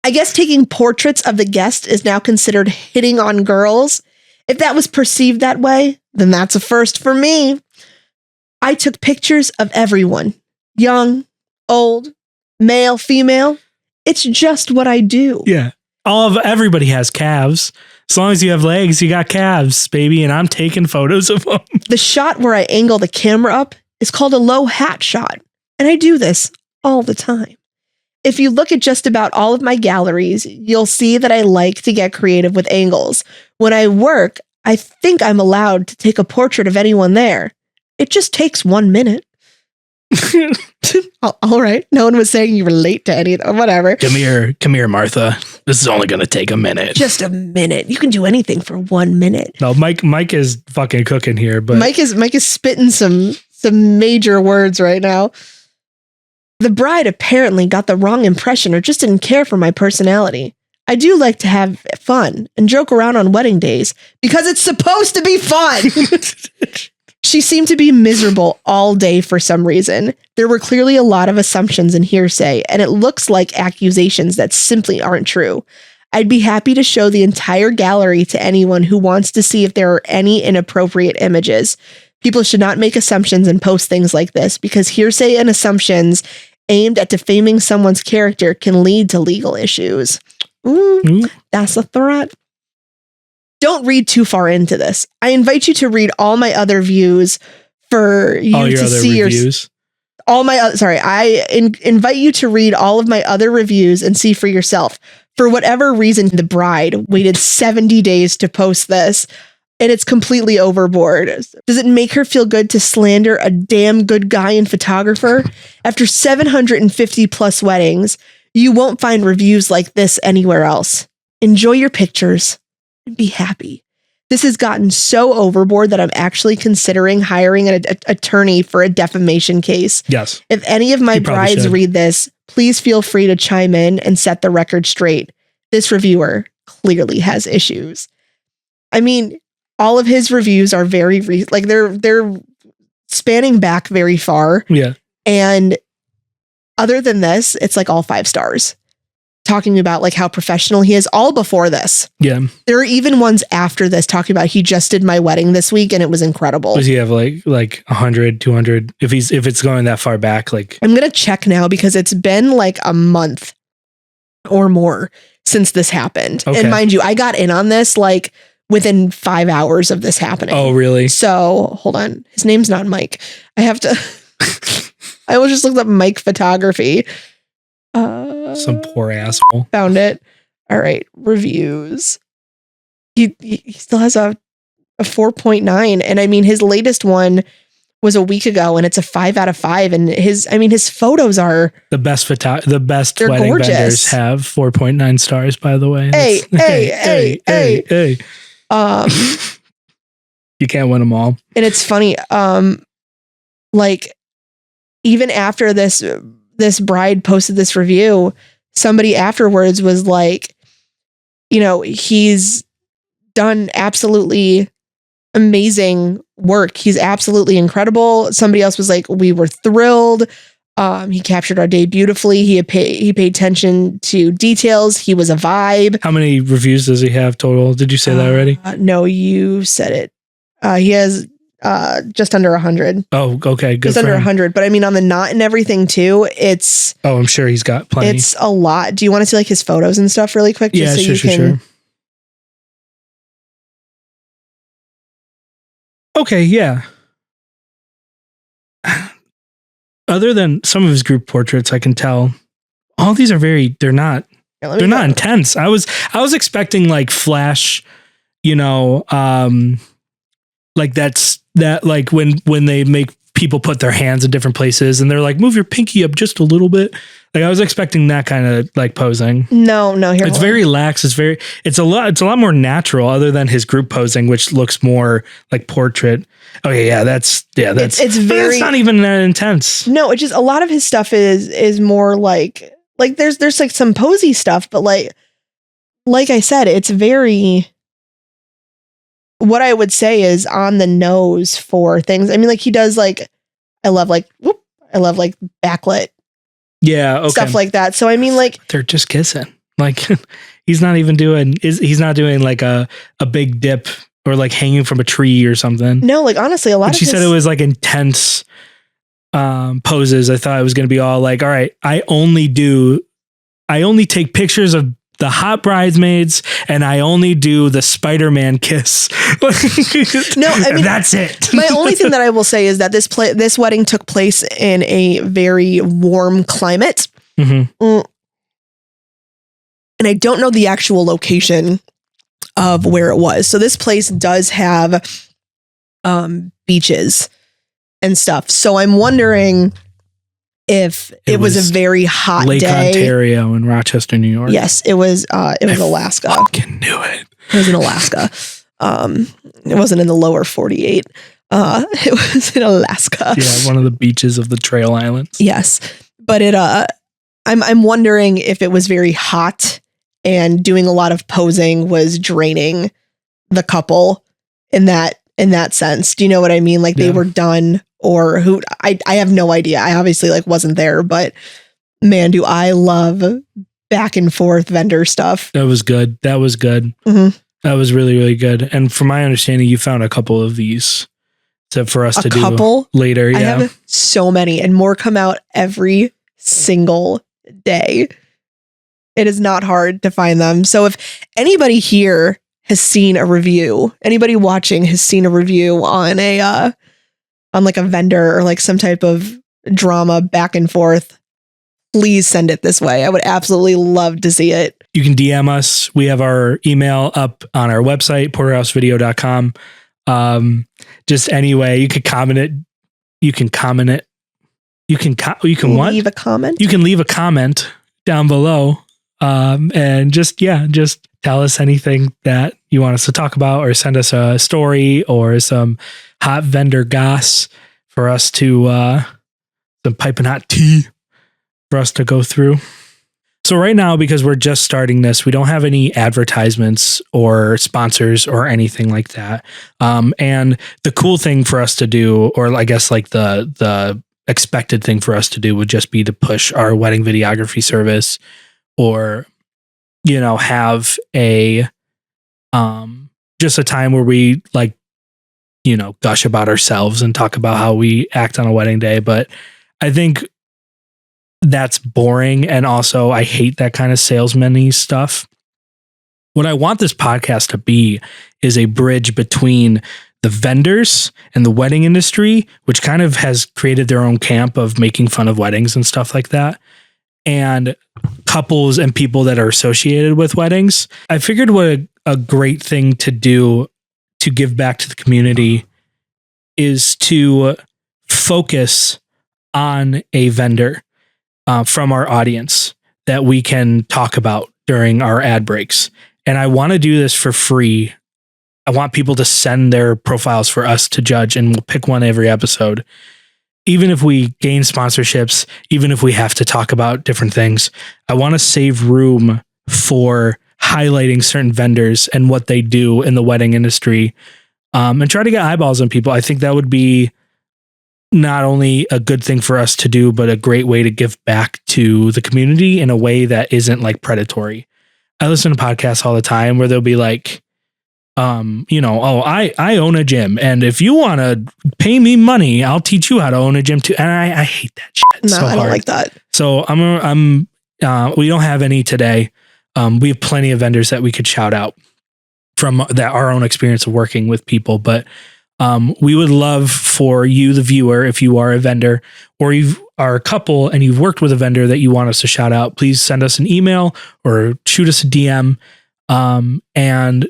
I guess taking portraits of the guest is now considered hitting on girls. If that was perceived that way, then that's a first for me. I took pictures of everyone, young, old, male, female. It's just what I do. Yeah. Everybody has calves. As long as you have legs, you got calves, baby. And I'm taking photos of them. The shot where I angle the camera up is called a low hat shot. And I do this all the time. If you look at just about all of my galleries, you'll see that I like to get creative with angles. When I work, I think I'm allowed to take a portrait of anyone there. It just takes 1 minute. All right. No one was saying you were late to anything. Whatever. Come here, Martha. This is only going to take a minute. Just a minute. You can do anything for 1 minute. No, Mike is fucking cooking here, but Mike is spitting some major words right now. The bride apparently got the wrong impression or just didn't care for my personality. I do like to have fun and joke around on wedding days because it's supposed to be fun. She seemed to be miserable all day for some reason. There were clearly a lot of assumptions and hearsay, and it looks like accusations that simply aren't true. I'd be happy to show the entire gallery to anyone who wants to see if there are any inappropriate images. People should not make assumptions and post things like this because hearsay and assumptions aimed at defaming someone's character can lead to legal issues. That's a threat. Don't read too far into this. I invite you to read all my other views for you to see reviews. I invite you to read all of my other reviews and see for yourself. For whatever reason, the bride waited 70 days to post this, and it's completely overboard. Does it make her feel good to slander a damn good guy and photographer? After 750 plus weddings, you won't find reviews like this anywhere else. Enjoy your pictures and be happy. This has gotten so overboard that I'm actually considering hiring an attorney for a defamation case. Yes. If any of my brides read this, please feel free to chime in and set the record straight. This reviewer clearly has issues. I mean, all of his reviews are very they're spanning back very far. Yeah. And other than this, it's like all 5 stars. talking about like how professional he is all before this. Yeah. There are even ones after this talking about he just did my wedding this week and it was incredible. Does he have like 100, 200? If it's going that far back, like I'm going to check now because it's been like a month or more since this happened. Okay. And mind you, I got in on this like within 5 hours of this happening. Oh, really? So hold on. His name's not Mike. I have to, I was just looked up Mike photography. Some poor asshole. Found it. All right. Reviews. He still has a 4.9. And I mean, his latest one was a week ago and it's a 5 out of 5. And his photos are the best they're wedding gorgeous. vendors have 4.9 stars, by the way. Hey. You can't win them all. And it's funny. Like even after this bride posted this review, somebody afterwards was like, you know, he's done absolutely amazing work. He's absolutely incredible. Somebody else was like, we were thrilled. He captured our day beautifully. He paid attention to details. He was a vibe. How many reviews does he have total? Did you say that already? No, you said it. He has just under 100. Oh, okay. Good. Just under 100. But I mean, on the knot and everything too, it's... Oh, I'm sure he's got plenty. It's a lot. Do you want to see like his photos and stuff really quick? Yeah, sure. Okay, yeah. Other than some of his group portraits, I can tell all these are they're not intense. I was expecting like flash, you know, like that like when they make people put their hands in different places and they're like, move your pinky up just a little bit. Like I was expecting that kind of like posing. No, it's very lax. It's a lot more natural other than his group posing, which looks more like portrait. Okay. Yeah. That's it's very, it's not even that intense. No, it's just a lot of his stuff is more like there's like some posy stuff, but like I said, it's very, what I would say is on the nose for things. I mean, like he does like, I love like backlit. Yeah. Okay. Stuff like that. So I mean, like they're just kissing. Like he's not doing like a big dip or like hanging from a tree or something. No, like honestly, a lot. She said it was like intense poses. I thought it was going to be all like, all right, I only take pictures of the hot bridesmaids and I only do the Spider-Man kiss. No, I mean, that's it. My only thing that I will say is that this wedding took place in a very warm climate. Mm-hmm. And I don't know the actual location of where it was. So this place does have beaches and stuff. So I'm wondering if it was a very hot Lake day. Ontario in Rochester, New York. Yes, it was Alaska. I fucking knew it. It was in Alaska. It wasn't in the lower 48. It was in Alaska. Yeah, one of the beaches of the Trail Islands. Yes. But I'm wondering if it was very hot and doing a lot of posing was draining the couple in that sense. Do you know what I mean? Like they were done, or who I have no idea. I obviously like wasn't there, but man, do I love back and forth vendor stuff. That was good. Mm-hmm. That was really, really good. And from my understanding, you found a couple of these for us to do later. Yeah. I have so many and more come out every single day. It is not hard to find them. So if anybody here has seen a review, anybody watching has seen a review on on like a vendor or like some type of drama back and forth, please send it this way. I would absolutely love to see it. You can DM us. We have our email up on our website, porterhousevideo.com. Just anyway, you could comment it. You can comment it. You can what? Leave a comment. You can leave a comment down below. And just tell us anything that you want us to talk about, or send us a story or some hot vendor goss for us to, some piping hot tea for us to go through. So right now, because we're just starting this, we don't have any advertisements or sponsors or anything like that. And the cool thing for us to do, or I guess like the expected thing for us to do, would just be to push our wedding videography service or have a just a time where we like, gush about ourselves and talk about how we act on a wedding day. But I think that's boring. And also I hate that kind of salesman-y stuff. What I want this podcast to be is a bridge between the vendors and the wedding industry, which kind of has created their own camp of making fun of weddings and stuff like that, and couples and people that are associated with weddings. I figured what a great thing to do to give back to the community is to focus on a vendor from our audience that we can talk about during our ad breaks. And I want to do this for free. I want people to send their profiles for us to judge, and we'll pick one every episode. Even if we gain sponsorships, even if we have to talk about different things, I want to save room for highlighting certain vendors and what they do in the wedding industry, and try to get eyeballs on people. I think that would be not only a good thing for us to do, but a great way to give back to the community in a way that isn't like predatory. I listen to podcasts all the time where they'll be like, I own a gym, and if you want to pay me money, I'll teach you how to own a gym too. And I hate that shit. No, I don't like that. So we don't have any today. We have plenty of vendors that we could shout out from our own experience of working with people, but we would love for you, the viewer, if you are a vendor or you are a couple and you've worked with a vendor that you want us to shout out, please send us an email or shoot us a DM, and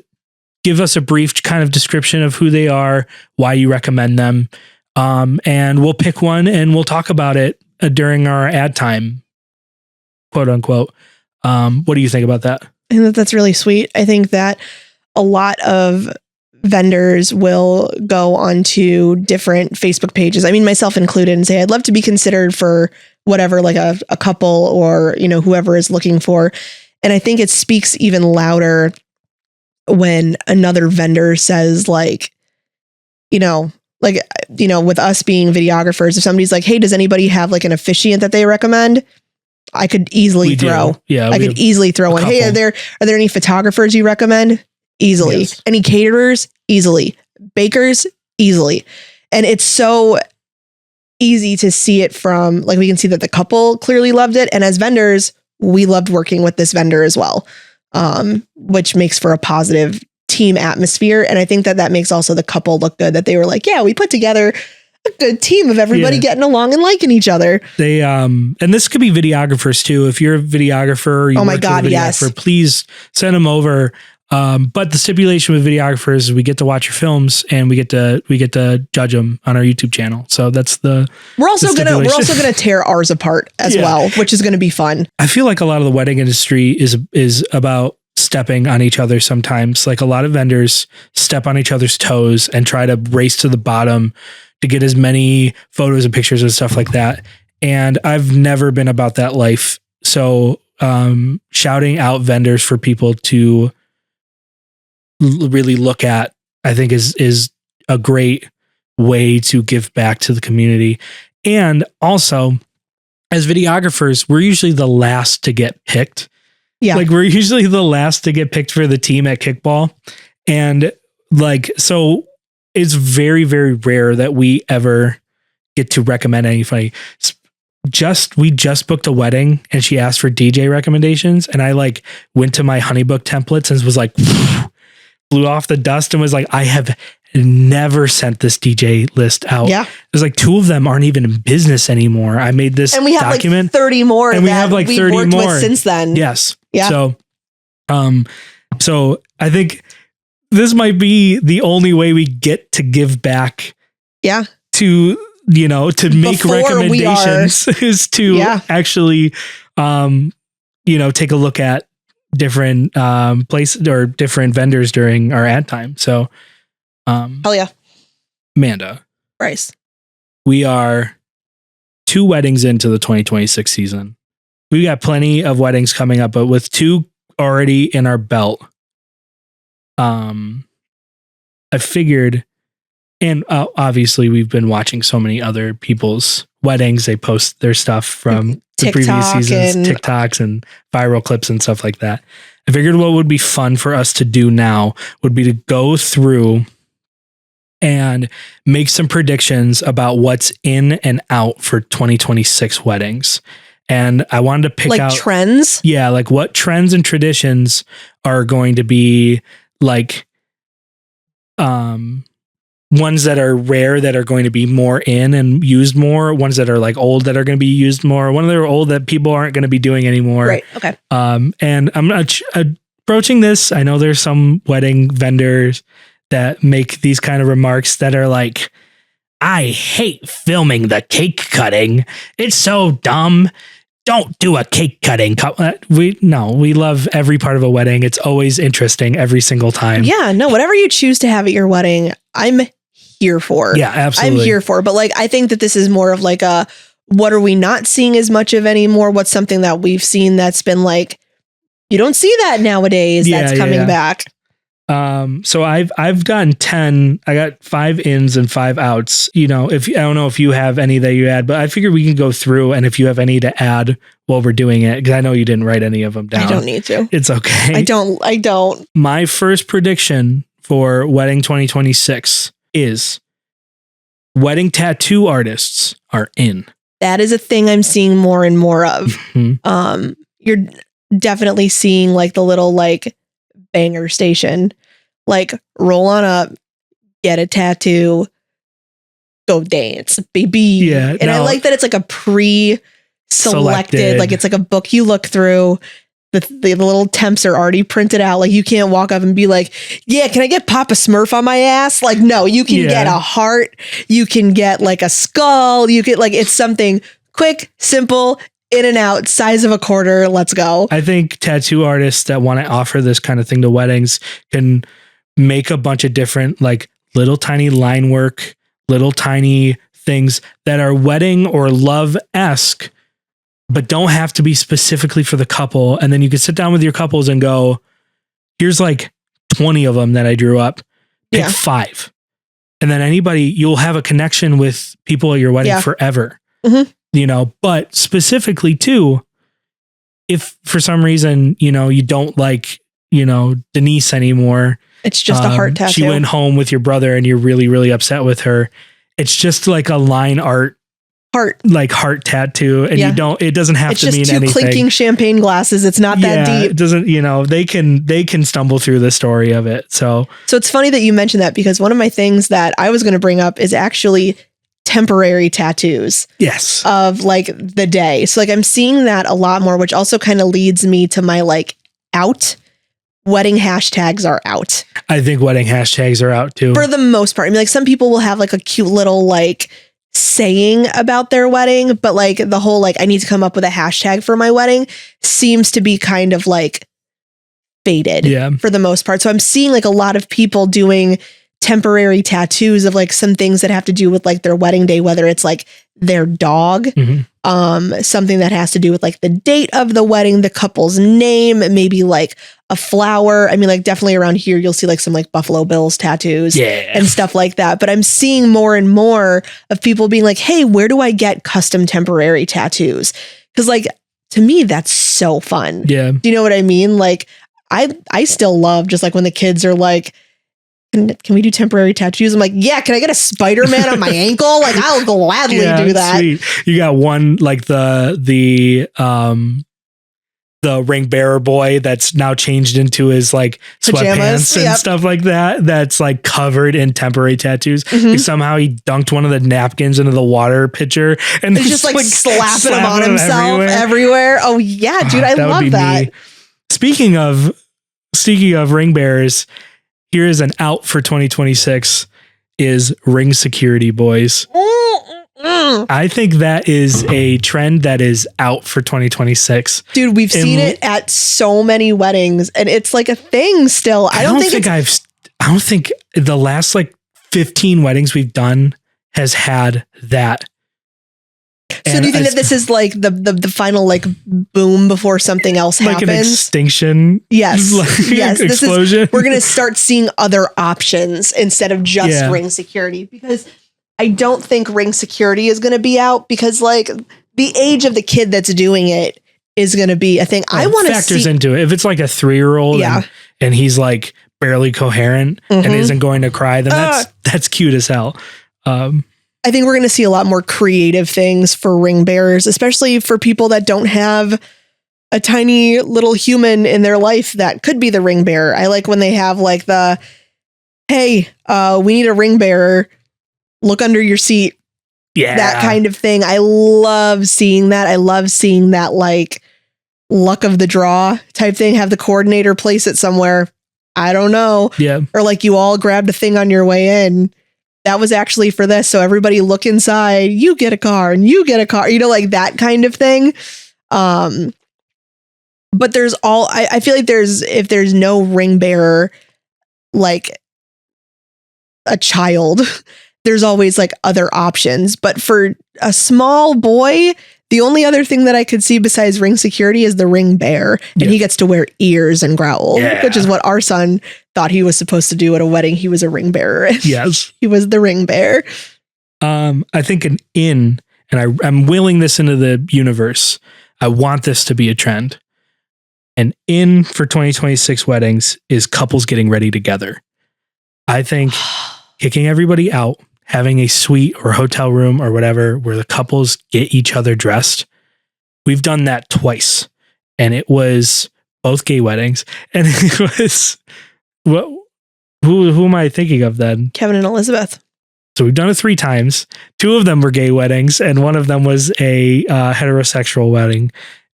give us a brief kind of description of who they are, why you recommend them. And we'll pick one and we'll talk about it during our ad time, quote unquote. What do you think about that? I think that's really sweet. I think that a lot of vendors will go onto different Facebook pages, I mean, myself included, and say, I'd love to be considered for whatever, like a couple or, whoever is looking for. And I think it speaks even louder when another vendor says with us being videographers, if somebody's like, hey, does anybody have like an officiant that they recommend? I could easily throw one. Hey, are there any photographers you recommend? Easily. Yes. Any caterers? Easily. Bakers? Easily. And it's so easy to see it from, like, we can see that the couple clearly loved it. And as vendors, we loved working with this vendor as well, which makes for a positive team atmosphere. And I think that makes also the couple look good, that they were like, yeah, we put together a good team of everybody getting along and liking each other. They, and this could be videographers too. If you're a videographer, or you yes, please send them over. But the stipulation with videographers is we get to watch your films and we get to judge them on our YouTube channel. So that's we're also gonna tear ours apart as well, which is gonna be fun. I feel like a lot of the wedding industry is about stepping on each other sometimes. Like a lot of vendors step on each other's toes and try to race to the bottom to get as many photos and pictures and stuff like that. And I've never been about that life. So shouting out vendors for people to really look at, I think is a great way to give back to the community. And also, as videographers, we're usually the last to get picked. Yeah. Like we're usually the last to get picked for the team at kickball. And so it's very, very rare that we ever get to recommend anybody. We just booked a wedding and she asked for DJ recommendations. And I went to my Honeybook templates and was like, blew off the dust and was like, I have never sent this DJ list out. Yeah. There's 2 of them aren't even in business anymore. I made this document. And we have 30 more. And we have 30 worked more with since then. Yes. Yeah. So I think this might be the only way we get to give back. Yeah. To, to make recommendations is to actually, take a look at different places or different vendors during our ad time. So hell yeah. Manda. Bryce. We are 2 weddings into the 2026 season. We got plenty of weddings coming up, but with 2 already in our belt, I figured, and obviously we've been watching so many other people's weddings. They post their stuff from the previous seasons, and TikToks and viral clips and stuff like that. I figured what would be fun for us to do now would be to go through and make some predictions about what's in and out for 2026 weddings. And I wanted to pick out trends. Yeah, like what trends and traditions are going to be like ones that are rare that are going to be more in and used more, ones that are like old that are going to be used more, one that are old that people aren't going to be doing anymore. Right. Okay. And I'm not approaching this. I know there's some wedding vendors that make these kind of remarks that are like, I hate filming the cake cutting. It's so dumb. Don't do a cake cutting. We love every part of a wedding. It's always interesting every single time. Yeah, no, whatever you choose to have at your wedding, I'm here for. Yeah, absolutely. I'm here for. But like, I think that this is more of like a, what are we not seeing as much of anymore? What's something that we've seen that's been like, you don't see that nowadays that's coming back. So I've gotten 10. I got 5 ins and 5 outs. You know, I don't know if you have any that you add, but I figured we can go through, and if you have any to add while we're doing it, because I know you didn't write any of them down. I don't need to. It's okay. I don't. My first prediction for wedding 2026 is wedding tattoo artists are in. That is a thing I'm seeing more and more of. You're definitely seeing like the little like banger station, like roll on up, get a tattoo, go dance, baby. Yeah, and I like that it's like a pre-selected, like it's like a book you look through. The little temps are already printed out. Like you can't walk up and be like, yeah, can I get Papa Smurf on my ass? Like, no, you can get a heart. You can get like a skull. You get like, it's something quick, simple, in and out, size of a quarter. Let's go. I think tattoo artists that want to offer this kind of thing to weddings can make a bunch of different, like little tiny line work, little tiny things that are wedding or love-esque, but don't have to be specifically for the couple. And then you can sit down with your couples and go, here's like 20 of them that I drew up. Pick 5. And then you'll have a connection with people at your wedding forever. Mm-hmm. You know, but specifically too, if for some reason, you know, you don't like, you know, Denise anymore. It's just a heart tattoo. She went home with your brother and you're really, really upset with her. It's just like a line art heart tattoo. And it doesn't have to mean anything. It's just 2 clinking champagne glasses. It's not that deep. It doesn't, you know, they can stumble through the story of it. So it's funny that you mentioned that, because one of my things that I was going to bring up is actually temporary tattoos. Yes. Of like the day. So like I'm seeing that a lot more, which also kind of leads me to my like out. Wedding hashtags are out. I think wedding hashtags are out too. For the most part. I mean, like some people will have like a cute little like saying about their wedding, but like the whole like I need to come up with a hashtag for my wedding seems to be kind of like faded for the most part. So I'm seeing like a lot of people doing temporary tattoos of like some things that have to do with like their wedding day, whether it's like their dog, something that has to do with like the date of the wedding, the couple's name, maybe like a flower. I mean, like definitely around here, you'll see like some like Buffalo Bills tattoos and stuff like that. But I'm seeing more and more of people being like, hey, where do I get custom temporary tattoos? Because like, to me, that's so fun. Yeah. Do you know what I mean? Like I still love just like when the kids are like, can we do temporary tattoos? I'm like, yeah, can I get a Spider-Man on my ankle? Like, I'll gladly do that. Sweet. You got one like the ring bearer boy that's now changed into his like sweatpants and stuff like that. That's like covered in temporary tattoos. Somehow he dunked one of the napkins into the water pitcher and he's just like slapping them on himself everywhere. Oh yeah, dude, I love that. Me. Speaking of ring bearers, here is an out for 2026 is ring security, boys. I think that is a trend that is out for 2026. Dude, we've seen it at so many weddings and it's like a thing still. I don't think the last like 15 weddings we've done has had that. So do you think that this is like the final like boom before something else happens? Like an extinction? Yes. Yes. Explosion? We're going to start seeing other options instead of just ring security, because I don't think ring security is going to be out, because like the age of the kid that's doing it is going to be, I think, I want to factors into it. If it's like a 3-year-old and he's like barely coherent and isn't going to cry, then that's cute as hell. I think we're going to see a lot more creative things for ring bearers, especially for people that don't have a tiny little human in their life that could be the ring bearer. I like when they have like hey, we need a ring bearer. Look under your seat. Yeah. That kind of thing. I love seeing that. I love seeing that like luck of the draw type thing. Have the coordinator place it somewhere. I don't know. Yeah. Or like you all grabbed a thing on your way in. That was actually for this. So everybody look inside. You get a car and you get a car. Like that kind of thing. But there's I feel like if there's no ring bearer, like a child, there's always like other options. But for a small boy, the only other thing that I could see besides ring security is the ring bear. And he gets to wear ears and growl, which is what our son thought he was supposed to do at a wedding. He was a ring bearer. Yes. He was the ring bear. I think and I'm willing this into the universe. I want this to be a trend. An in for 2026 weddings is couples getting ready together. I think kicking everybody out, having a suite or hotel room or whatever where the couples get each other dressed. We've done that twice. And it was both gay weddings. And it was who am I thinking of then? Kevin and Elizabeth. So we've done it 3 times. 2 of them were gay weddings, and one of them was a heterosexual wedding.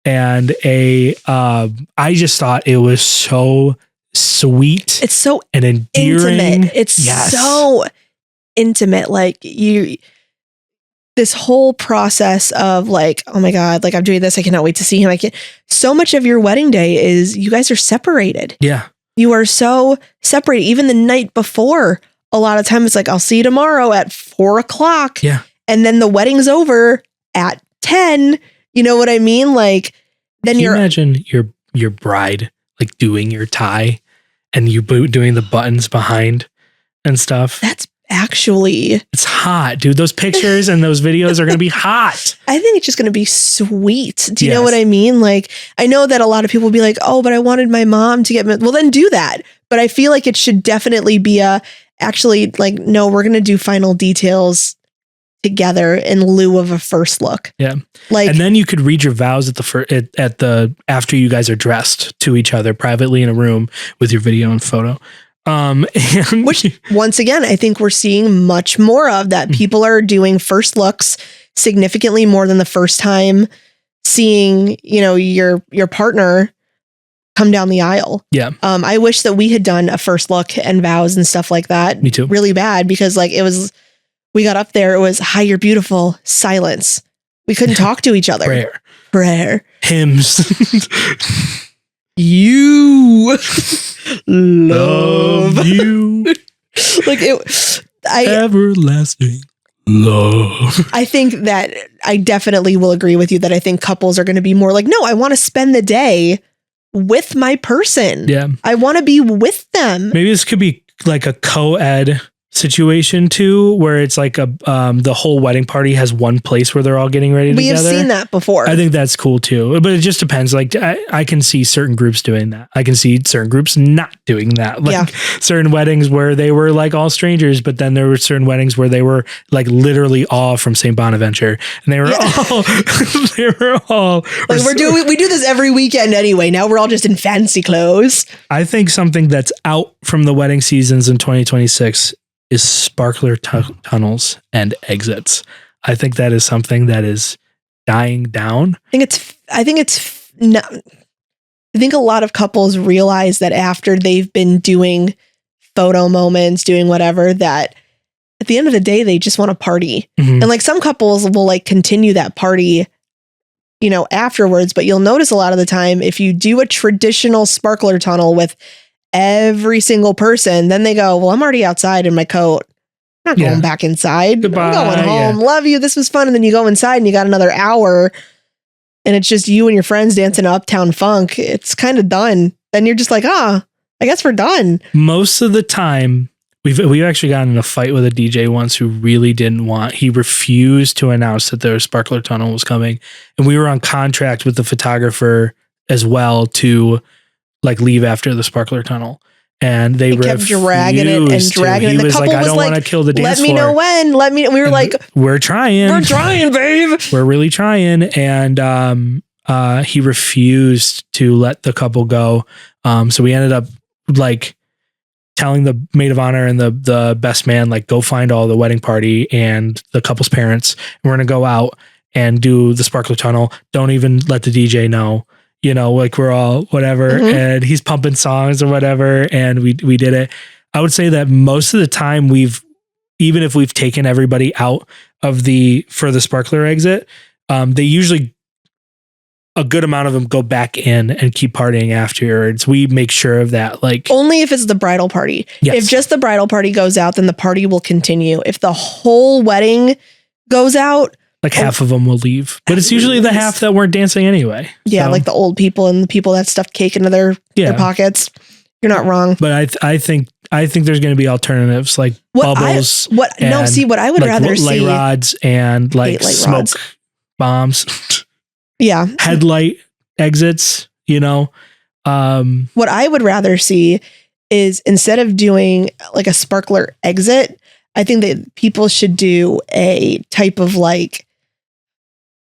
And I just thought it was so sweet. It's so and endearing. Intimate. It's so intimate. Like this whole process of like, oh my God, like I'm doing this. I cannot wait to see him. So much of your wedding day is you guys are separated. Yeah. You are so separated. Even the night before, a lot of times it's like, I'll see you tomorrow at 4:00. Yeah. And then the wedding's over at 10. You know what I mean? Like then Can you imagine your bride like doing your tie and you doing the buttons behind and stuff. That's actually, it's hot, dude. Those pictures and those videos are going to be hot. I think it's just going to be sweet. Do you know what I mean? Like, I know that a lot of people will be like, oh, but I wanted my mom to get me. Well, then do that. But I feel like it should definitely be actually like, no, we're going to do final details together in lieu of a first look. Yeah. Like, and then you could read your vows at the after you guys are dressed to each other privately in a room with your video and photo. Which once again, I think we're seeing much more of that. People are doing first looks significantly more than the first time seeing, your partner come down the aisle. Yeah. I wish that we had done a first look and vows and stuff like that. Me too. Really bad because like we got up there. It was hi, you're beautiful. Silence. We couldn't talk to each other. Prayer. Hymns. You love you. Like everlasting love. I think that I definitely will agree with you that I think couples are going to be more like, no, I want to spend the day with my person. Yeah. I want to be with them. Maybe this could be like a co-ed situation too, where it's like the whole wedding party has one place where they're all getting ready together. We have seen that before. I think that's cool too, but it just depends. Like I can see certain groups doing that. I can see certain groups not doing that. Like certain weddings where they were like all strangers, but then there were certain weddings where they were like literally all from St. Bonaventure, and they were all like we do this every weekend anyway. Now we're all just in fancy clothes. I think something that's out from the wedding seasons in 2026 is sparkler tunnels and exits. I think that is something that is dying down. I think a lot of couples realize that after they've been doing photo moments, doing whatever, that at the end of the day, they just want to party. Mm-hmm. And like some couples will like continue that party, afterwards. But you'll notice a lot of the time, if you do a traditional sparkler tunnel with every single person, then they go, well, I'm already outside in my coat. I'm not going back inside. Goodbye. I'm going home. Love you. This was fun. And then you go inside and you got another hour and it's just you and your friends dancing Uptown Funk. It's kind of done. Then you're just like, I guess we're done. Most of the time, We've actually gotten in a fight with a DJ once who really didn't want. He refused to announce that their sparkler tunnel was coming, and we were on contract with the photographer as well to like leave after the sparkler tunnel. And they kept dragging it and dragging it. He The was couple like, I don't want to kill the dance floor. Let me know when. We were like, we're trying, babe. We're really trying. And he refused to let the couple go. So we ended up like telling the maid of honor and the best man, like, go find all the wedding party and the couple's parents. And we're going to go out and do the sparkler tunnel. Don't even let the DJ know, like we're all whatever. Mm-hmm. And he's pumping songs or whatever. And we did it. I would say that most of the time even if we've taken everybody out of for the sparkler exit, they usually, a good amount of them go back in and keep partying afterwards. We make sure of that. Like, only if it's the bridal party. Yes. If just the bridal party goes out, then the party will continue. If the whole wedding goes out, like half of them will leave, but it's usually the half that weren't dancing anyway. Yeah. So. Like the old people and the people that stuffed cake into their pockets. You're not wrong. But I think there's going to be alternatives like bubbles. What I would rather see, light rods and like smoke bombs. Yeah. Headlight exits, What I would rather see is, instead of doing like a sparkler exit, I think that people should do a type of like,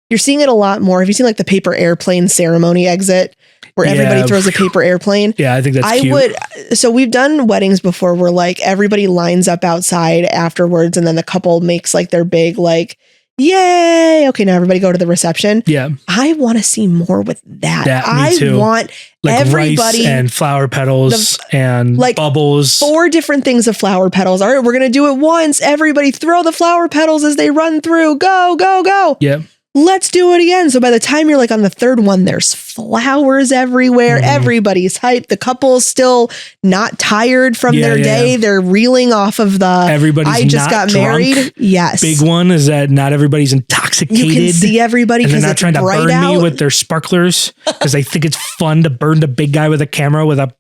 you're seeing it a lot more. Have you seen like the paper airplane ceremony exit where everybody throws a paper airplane? Yeah, I think that's cute. So we've done weddings before where like everybody lines up outside afterwards and then the couple makes like their big like, yay, okay, now everybody go to the reception. Yeah. I want to see more with that. Me too. I want like everybody rice and flower petals and like bubbles. 4 different things of flower petals. All right, we're going to do it once. Everybody throw the flower petals as they run through. Go, go, go. Yeah. Let's do it again. So by the time you're like on the 3rd one, there's flowers everywhere. Mm-hmm. Everybody's hyped. The couple's still not tired from their day. They're reeling off of the everybody's I just got drunk. Married. Yes. Big one is that not everybody's intoxicated. You can see everybody because they're not trying to burn me with their sparklers because they think it's fun to burn the big guy with a camera with a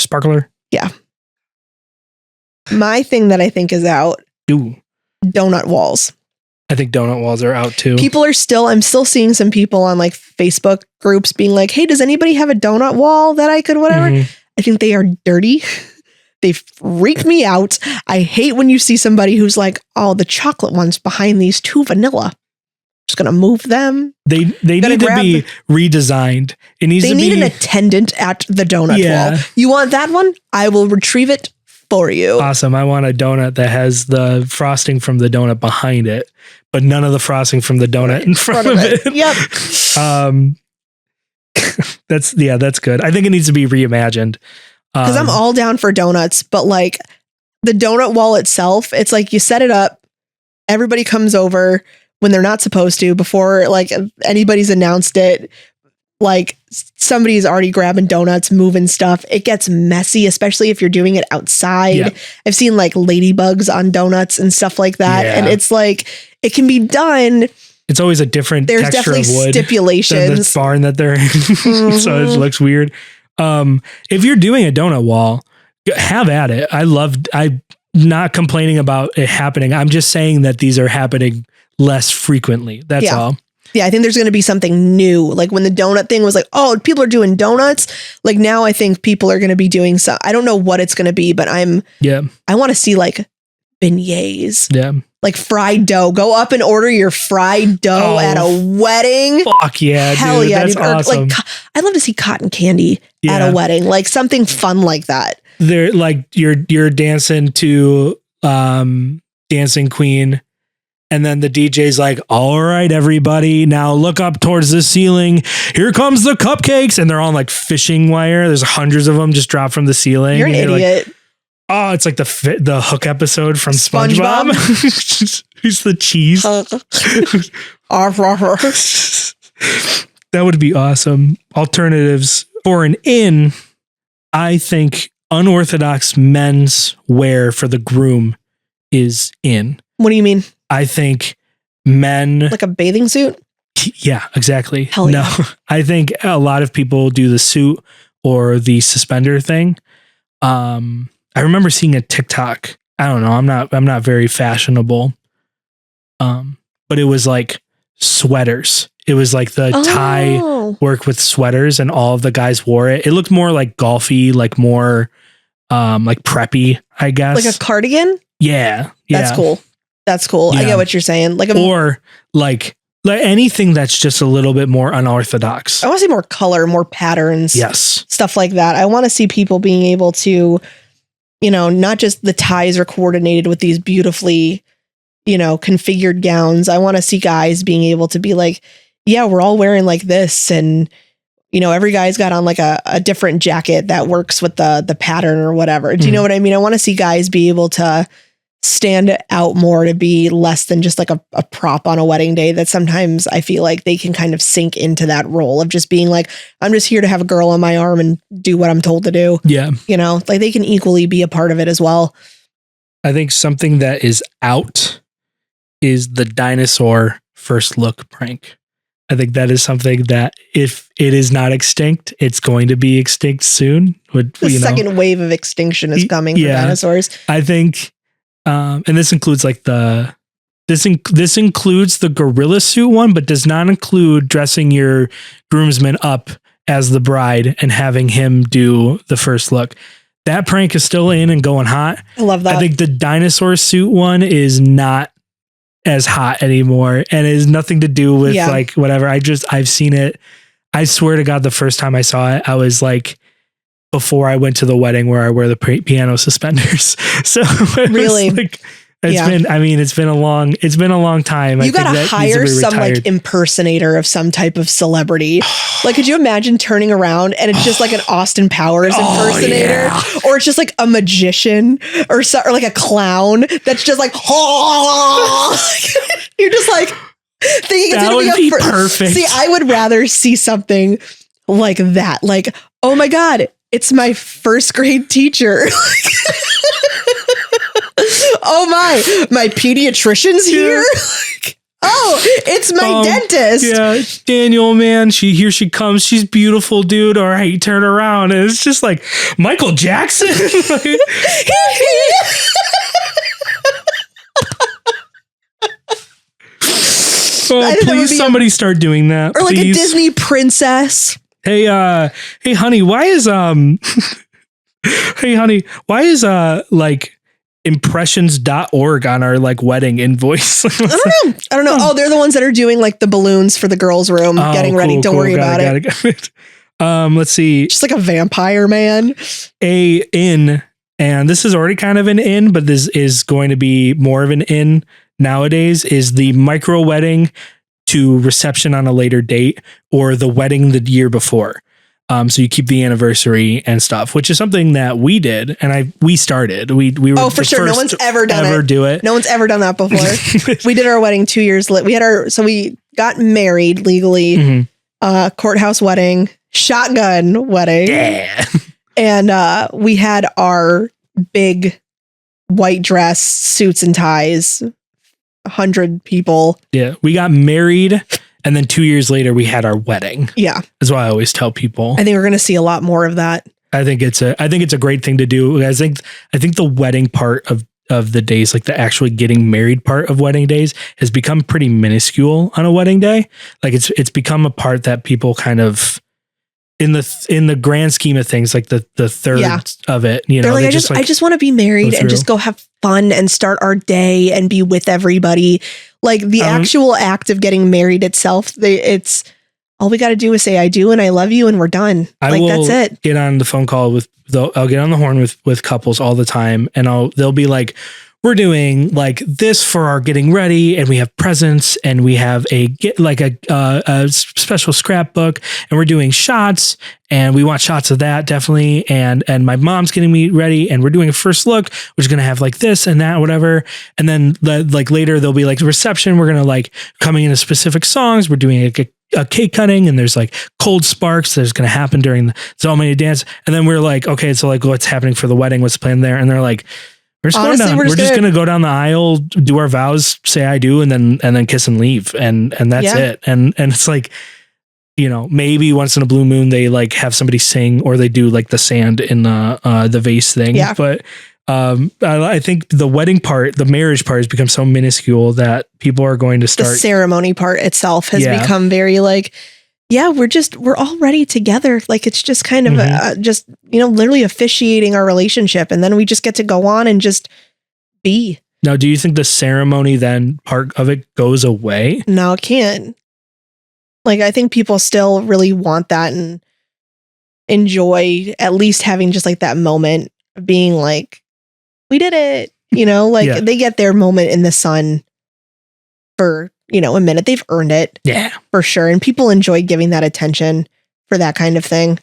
sparkler. Yeah. My thing that I think is out. Donut walls. I think donut walls are out too. I'm still seeing some people on like Facebook groups being like, hey, does anybody have a donut wall that I could whatever? Mm-hmm. I think they are dirty. They freak me out. I hate when you see somebody who's like, oh, the chocolate one's behind these 2 vanilla. Just going to move them. They need to be redesigned. They need an attendant at the donut wall. You want that one? I will retrieve it for you. Awesome. I want a donut that has the frosting from the donut behind it, but none of the frosting from the donut in front of it. Yep. That's good. I think it needs to be reimagined. Because I'm all down for donuts, but like the donut wall itself, it's like you set it up, everybody comes over when they're not supposed to, before like anybody's announced it. Like somebody's already grabbing donuts, moving stuff. It gets messy, especially if you're doing it outside. Yeah. I've seen like ladybugs on donuts and stuff like that. Yeah. And it's like, it can be done. It's always a different There's texture definitely of wood stipulations. Than the barn that they're in. Mm-hmm. So it looks weird. If you're doing a donut wall, have at it. I'm not complaining about it happening. I'm just saying that these are happening less frequently. That's all. Yeah, I think there's going to be something new. Like when the donut thing was like, oh, people are doing donuts. Like now I think people are going to be doing some, I don't know what it's going to be, but I want to see like beignets. Yeah. Like fried dough. Go up and order your fried dough at a wedding. Fuck yeah, hell dude. Yeah, that's dude. awesome. Or like, I'd love to see cotton candy at a wedding. Like something fun like that. They're like you're dancing to Dancing Queen. And then the DJ's like, all right, everybody, now look up towards the ceiling. Here comes the cupcakes. And they're on like fishing wire. There's hundreds of them just dropped from the ceiling. You're an idiot. Like, oh, it's like the Hook episode from SpongeBob. Who's the cheese? That would be awesome. Alternatives for an inn, I think unorthodox men's wear for the groom is in. What do you mean? I think men... Like a bathing suit? Yeah, exactly. Hell yeah. No, I think a lot of people do the suit or the suspender thing. I remember seeing a TikTok I don't know. I'm not very fashionable. But it was like sweaters. It was like the tie work with sweaters, and all of the guys wore it. It looked more like golfy, like more like preppy, I guess. Like a cardigan? Yeah. That's cool. That's cool. Yeah. I get what you're saying. Like or like anything that's just a little bit more unorthodox. I want to see more color, more patterns. Yes. Stuff like that. I want to see people being able to, you know, not just the ties are coordinated with these beautifully, you know, configured gowns. I want to see guys being able to be like, yeah, we're all wearing like this. And, you know, every guy's got on like a different jacket that works with the pattern or whatever. Do you know what I mean? I want to see guys be able to stand out more, to be less than just like a prop on a wedding day, that sometimes I feel like they can kind of sink into that role of just being like, I'm just here to have a girl on my arm and do what I'm told to do. Yeah. You know, like they can equally be a part of it as well. I think something that is out is the dinosaur first look prank. I think that is something that if it is not extinct, it's going to be extinct soon. The second wave of extinction is coming for dinosaurs. I think, and this includes like this includes the gorilla suit one, but does not include dressing your groomsman up as the bride and having him do the first look. That prank is still in and going hot. I love that. I think the dinosaur suit one is not as hot anymore, and it has nothing to do with like whatever. I've seen it. I swear to God, the first time I saw it, I was like, before I went to the wedding where I wear the piano suspenders. So really, like, it's been a long time. You got to hire some like impersonator of some type of celebrity. Like, could you imagine turning around and it's just like an Austin Powers impersonator, or it's just like a magician or like a clown that's just like, you're just like thinking it's going to be perfect. See, I would rather see something like that. Like, oh my God, it's my first grade teacher. Oh my pediatrician's here. Oh, it's my dentist. Yeah, Daniel, man, here she comes. She's beautiful, dude. All right, turn around. And it's just like Michael Jackson. Oh, please somebody start doing that. Or like a Disney princess. Hey, honey, why is like impressions.org on our like wedding invoice? I don't know. Oh, they're the ones that are doing like the balloons for the girls' room, getting ready. Don't worry about it. Let's see. Just like a vampire man. And this is already kind of an in, but this is going to be more of an in nowadays, is the micro wedding to reception on a later date, or the wedding the year before. So you keep the anniversary and stuff, which is something that we did, and we started. We were for sure. No one's ever done it. No one's ever done that before. We did our wedding 2 years later. So we got married legally, courthouse wedding, shotgun wedding. Yeah. And we had our big white dress, suits and ties, 100 people. Yeah. We got married, and then 2 years later we had our wedding. Yeah. That's why I always tell people. I think we're going to see a lot more of that. I think it's a great thing to do. I think the wedding part of the days, like the actually getting married part of wedding days, has become pretty minuscule on a wedding day. Like it's become a part that people kind of, in the grand scheme of things, like the third of it, you know, they're like, I just want to be married and just go have fun and start our day and be with everybody. Like the actual act of getting married itself, it's all we got to do is say I do and I love you and we're done. That's it. Get on the phone call I'll get on the horn with couples all the time, and they'll be like, we're doing like this for our getting ready, and we have presents, and we have a special scrapbook, and we're doing shots, and we want shots of that definitely, and my mom's getting me ready, and we're doing a first look, which is gonna have like this and that, whatever, and then like later there'll be like reception. We're gonna like coming into specific songs. We're doing a cake cutting, and there's like cold sparks that's gonna happen during the ceremony dance, and then we're like, okay, so like what's happening for the wedding? What's the plan there? And they're like, we're just gonna go down the aisle, do our vows, say I do, and then kiss and leave, and that's it. And it's like, you know, maybe once in a blue moon they like have somebody sing, or they do like the sand in the vase thing. Yeah. But I think the wedding part, the marriage part, has become so minuscule that people are going to The start. ceremony part itself has become very like, yeah, we're all ready together. Like it's just kind of just, literally officiating our relationship. And then we just get to go on and just be. Now, do you think the ceremony then part of it goes away? No, it can't. Like, I think people still really want that and enjoy at least having just like that moment of being like, we did it, they get their moment in the sun for, a minute. They've earned it. Yeah, for sure. And people enjoy giving that attention for that kind of thing.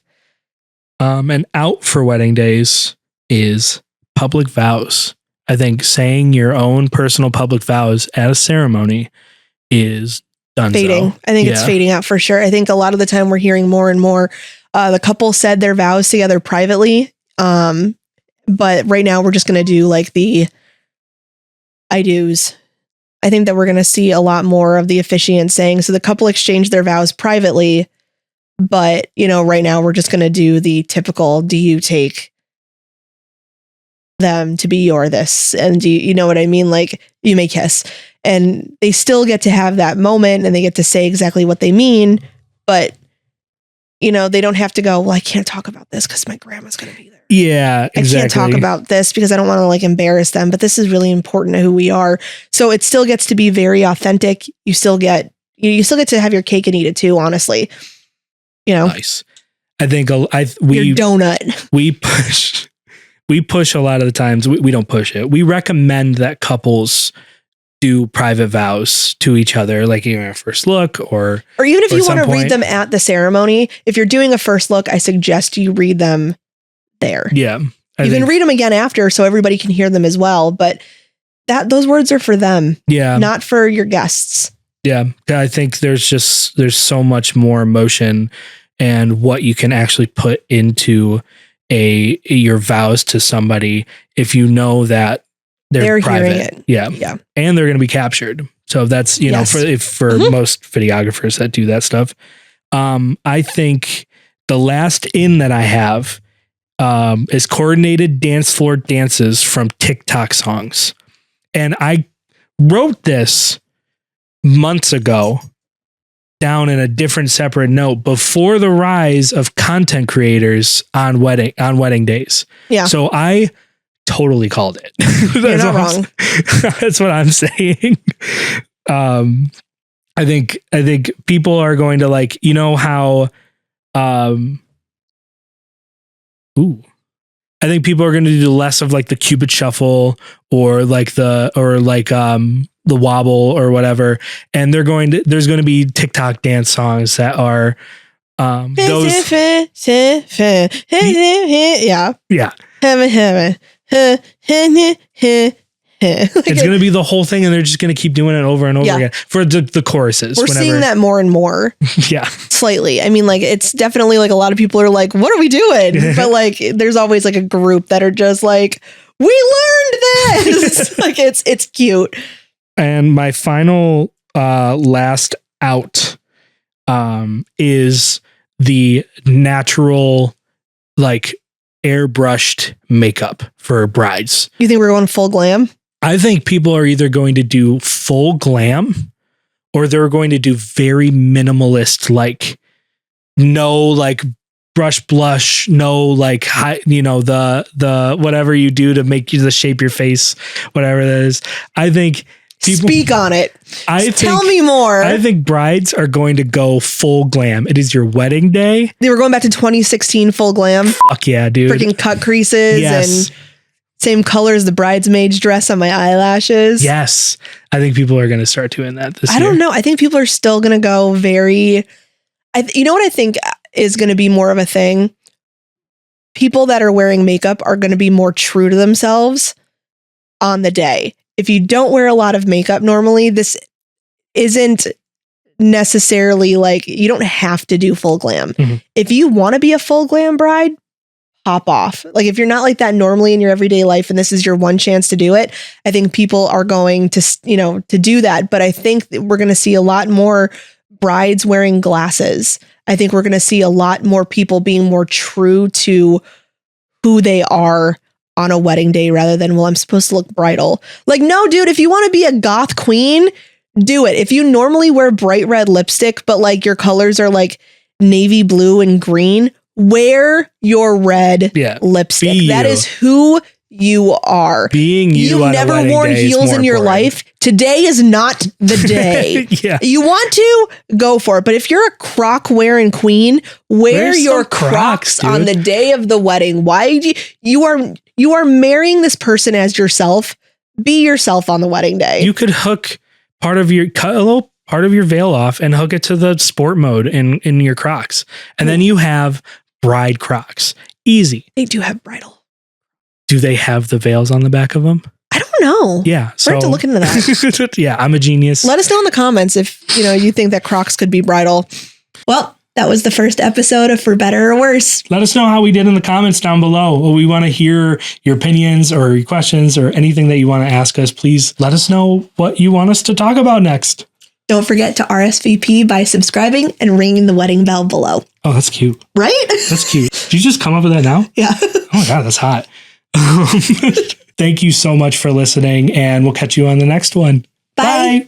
And out for wedding days is public vows. I think saying your own personal public vows at a ceremony is done. Fading. I think it's fading out for sure. I think a lot of the time we're hearing more and more. The couple said their vows together privately. But right now we're just going to do like the I do's. I think that we're going to see a lot more of the officiant saying, so the couple exchanged their vows privately, but right now we're just going to do the typical, do you take them to be your this? And do you know what I mean? Like you may kiss, and they still get to have that moment and they get to say exactly what they mean, but they don't have to go, well, I can't talk about this because my grandma's going to be there. Yeah, exactly. I can't talk about this because I don't want to like embarrass them, but this is really important to who we are. So it still gets to be very authentic. You still get to have your cake and eat it too, honestly. Nice. I think your donut. We push a lot of the times. We don't push it. We recommend that couples do private vows to each other, like even a first look or even if you want to read them at the ceremony. If you're doing a first look, I suggest you read them there. Yeah. You can read them again after so everybody can hear them as well. But those words are for them. Yeah. Not for your guests. Yeah. I think there's so much more emotion and what you can actually put into your vows to somebody if you know that they're private. Hearing it. Yeah. Yeah. And they're going to be captured. So that's, for most videographers that do that stuff. I think the last in that I have is coordinated dance floor dances from TikTok songs. And I wrote this months ago down in a different separate note before the rise of content creators on wedding days. Yeah. So I totally called it. You're not wrong. That's what I'm saying. I think people are going to like, how, I think people are going to do less of like the Cupid shuffle or the wobble or whatever. And there's going to be TikTok dance songs that are, those. Yeah. It's going to be the whole thing and they're just going to keep doing it over and over again for the choruses. We're seeing that more and more. Yeah. Slightly. I mean, like, it's definitely like a lot of people are like, what are we doing? But like, there's always like a group that are just like, we learned this. Like, it's cute. And my final last out is the natural, like, airbrushed makeup for brides. You think we're going full glam? I think people are either going to do full glam or they're going to do very minimalist, like no like brush blush, no like high, the whatever you do to make you the shape your face, whatever that is. I think people speak on it. Tell me more. I think brides are going to go full glam. It is your wedding day. They were going back to 2016 full glam. Fuck yeah, dude. Freaking cut creases and same color as the bridesmaid's dress on my eyelashes. Yes. I think people are going to start doing that this year. I don't know. I think people are still going to go very... you know what I think is going to be more of a thing? People that are wearing makeup are going to be more true to themselves on the day. If you don't wear a lot of makeup normally, this isn't necessarily like, you don't have to do full glam. Mm-hmm. If you want to be a full glam bride, pop off. Like if you're not like that normally in your everyday life and this is your one chance to do it, I think people are going to, to do that. But I think that we're going to see a lot more brides wearing glasses. I think we're going to see a lot more people being more true to who they are on a wedding day rather than, well, I'm supposed to look bridal. Like, no, dude, if you want to be a goth queen, do it. If you normally wear bright red lipstick, but like your colors are like navy blue and green, wear your red lipstick. That is who you are. Being you. You've never worn heels in your life. Today is not the day. You want to go for it. But if you're a croc wearing queen, wear your Crocs on the day of the wedding. Why you are marrying this person as yourself. Be yourself on the wedding day. You could cut a little part of your veil off and hook it to the sport mode in your Crocs. And then you have bride Crocs. Easy. They do have bridal. Do they have the veils on the back of them? I don't know. Yeah. So we're have to look into that. Yeah, I'm a genius. Let us know in the comments if you think that Crocs could be bridal. Well, that was the first episode of For Better or Worse. Let us know how we did in the comments down below. We want to hear your opinions or your questions or anything that you want to ask us. Please let us know what you want us to talk about next. Don't forget to RSVP by subscribing and ringing the wedding bell below. Oh, that's cute. Right? That's cute. Did you just come up with that now? Yeah. Oh my God, that's hot. Thank you so much for listening, and we'll catch you on the next one. Bye. Bye.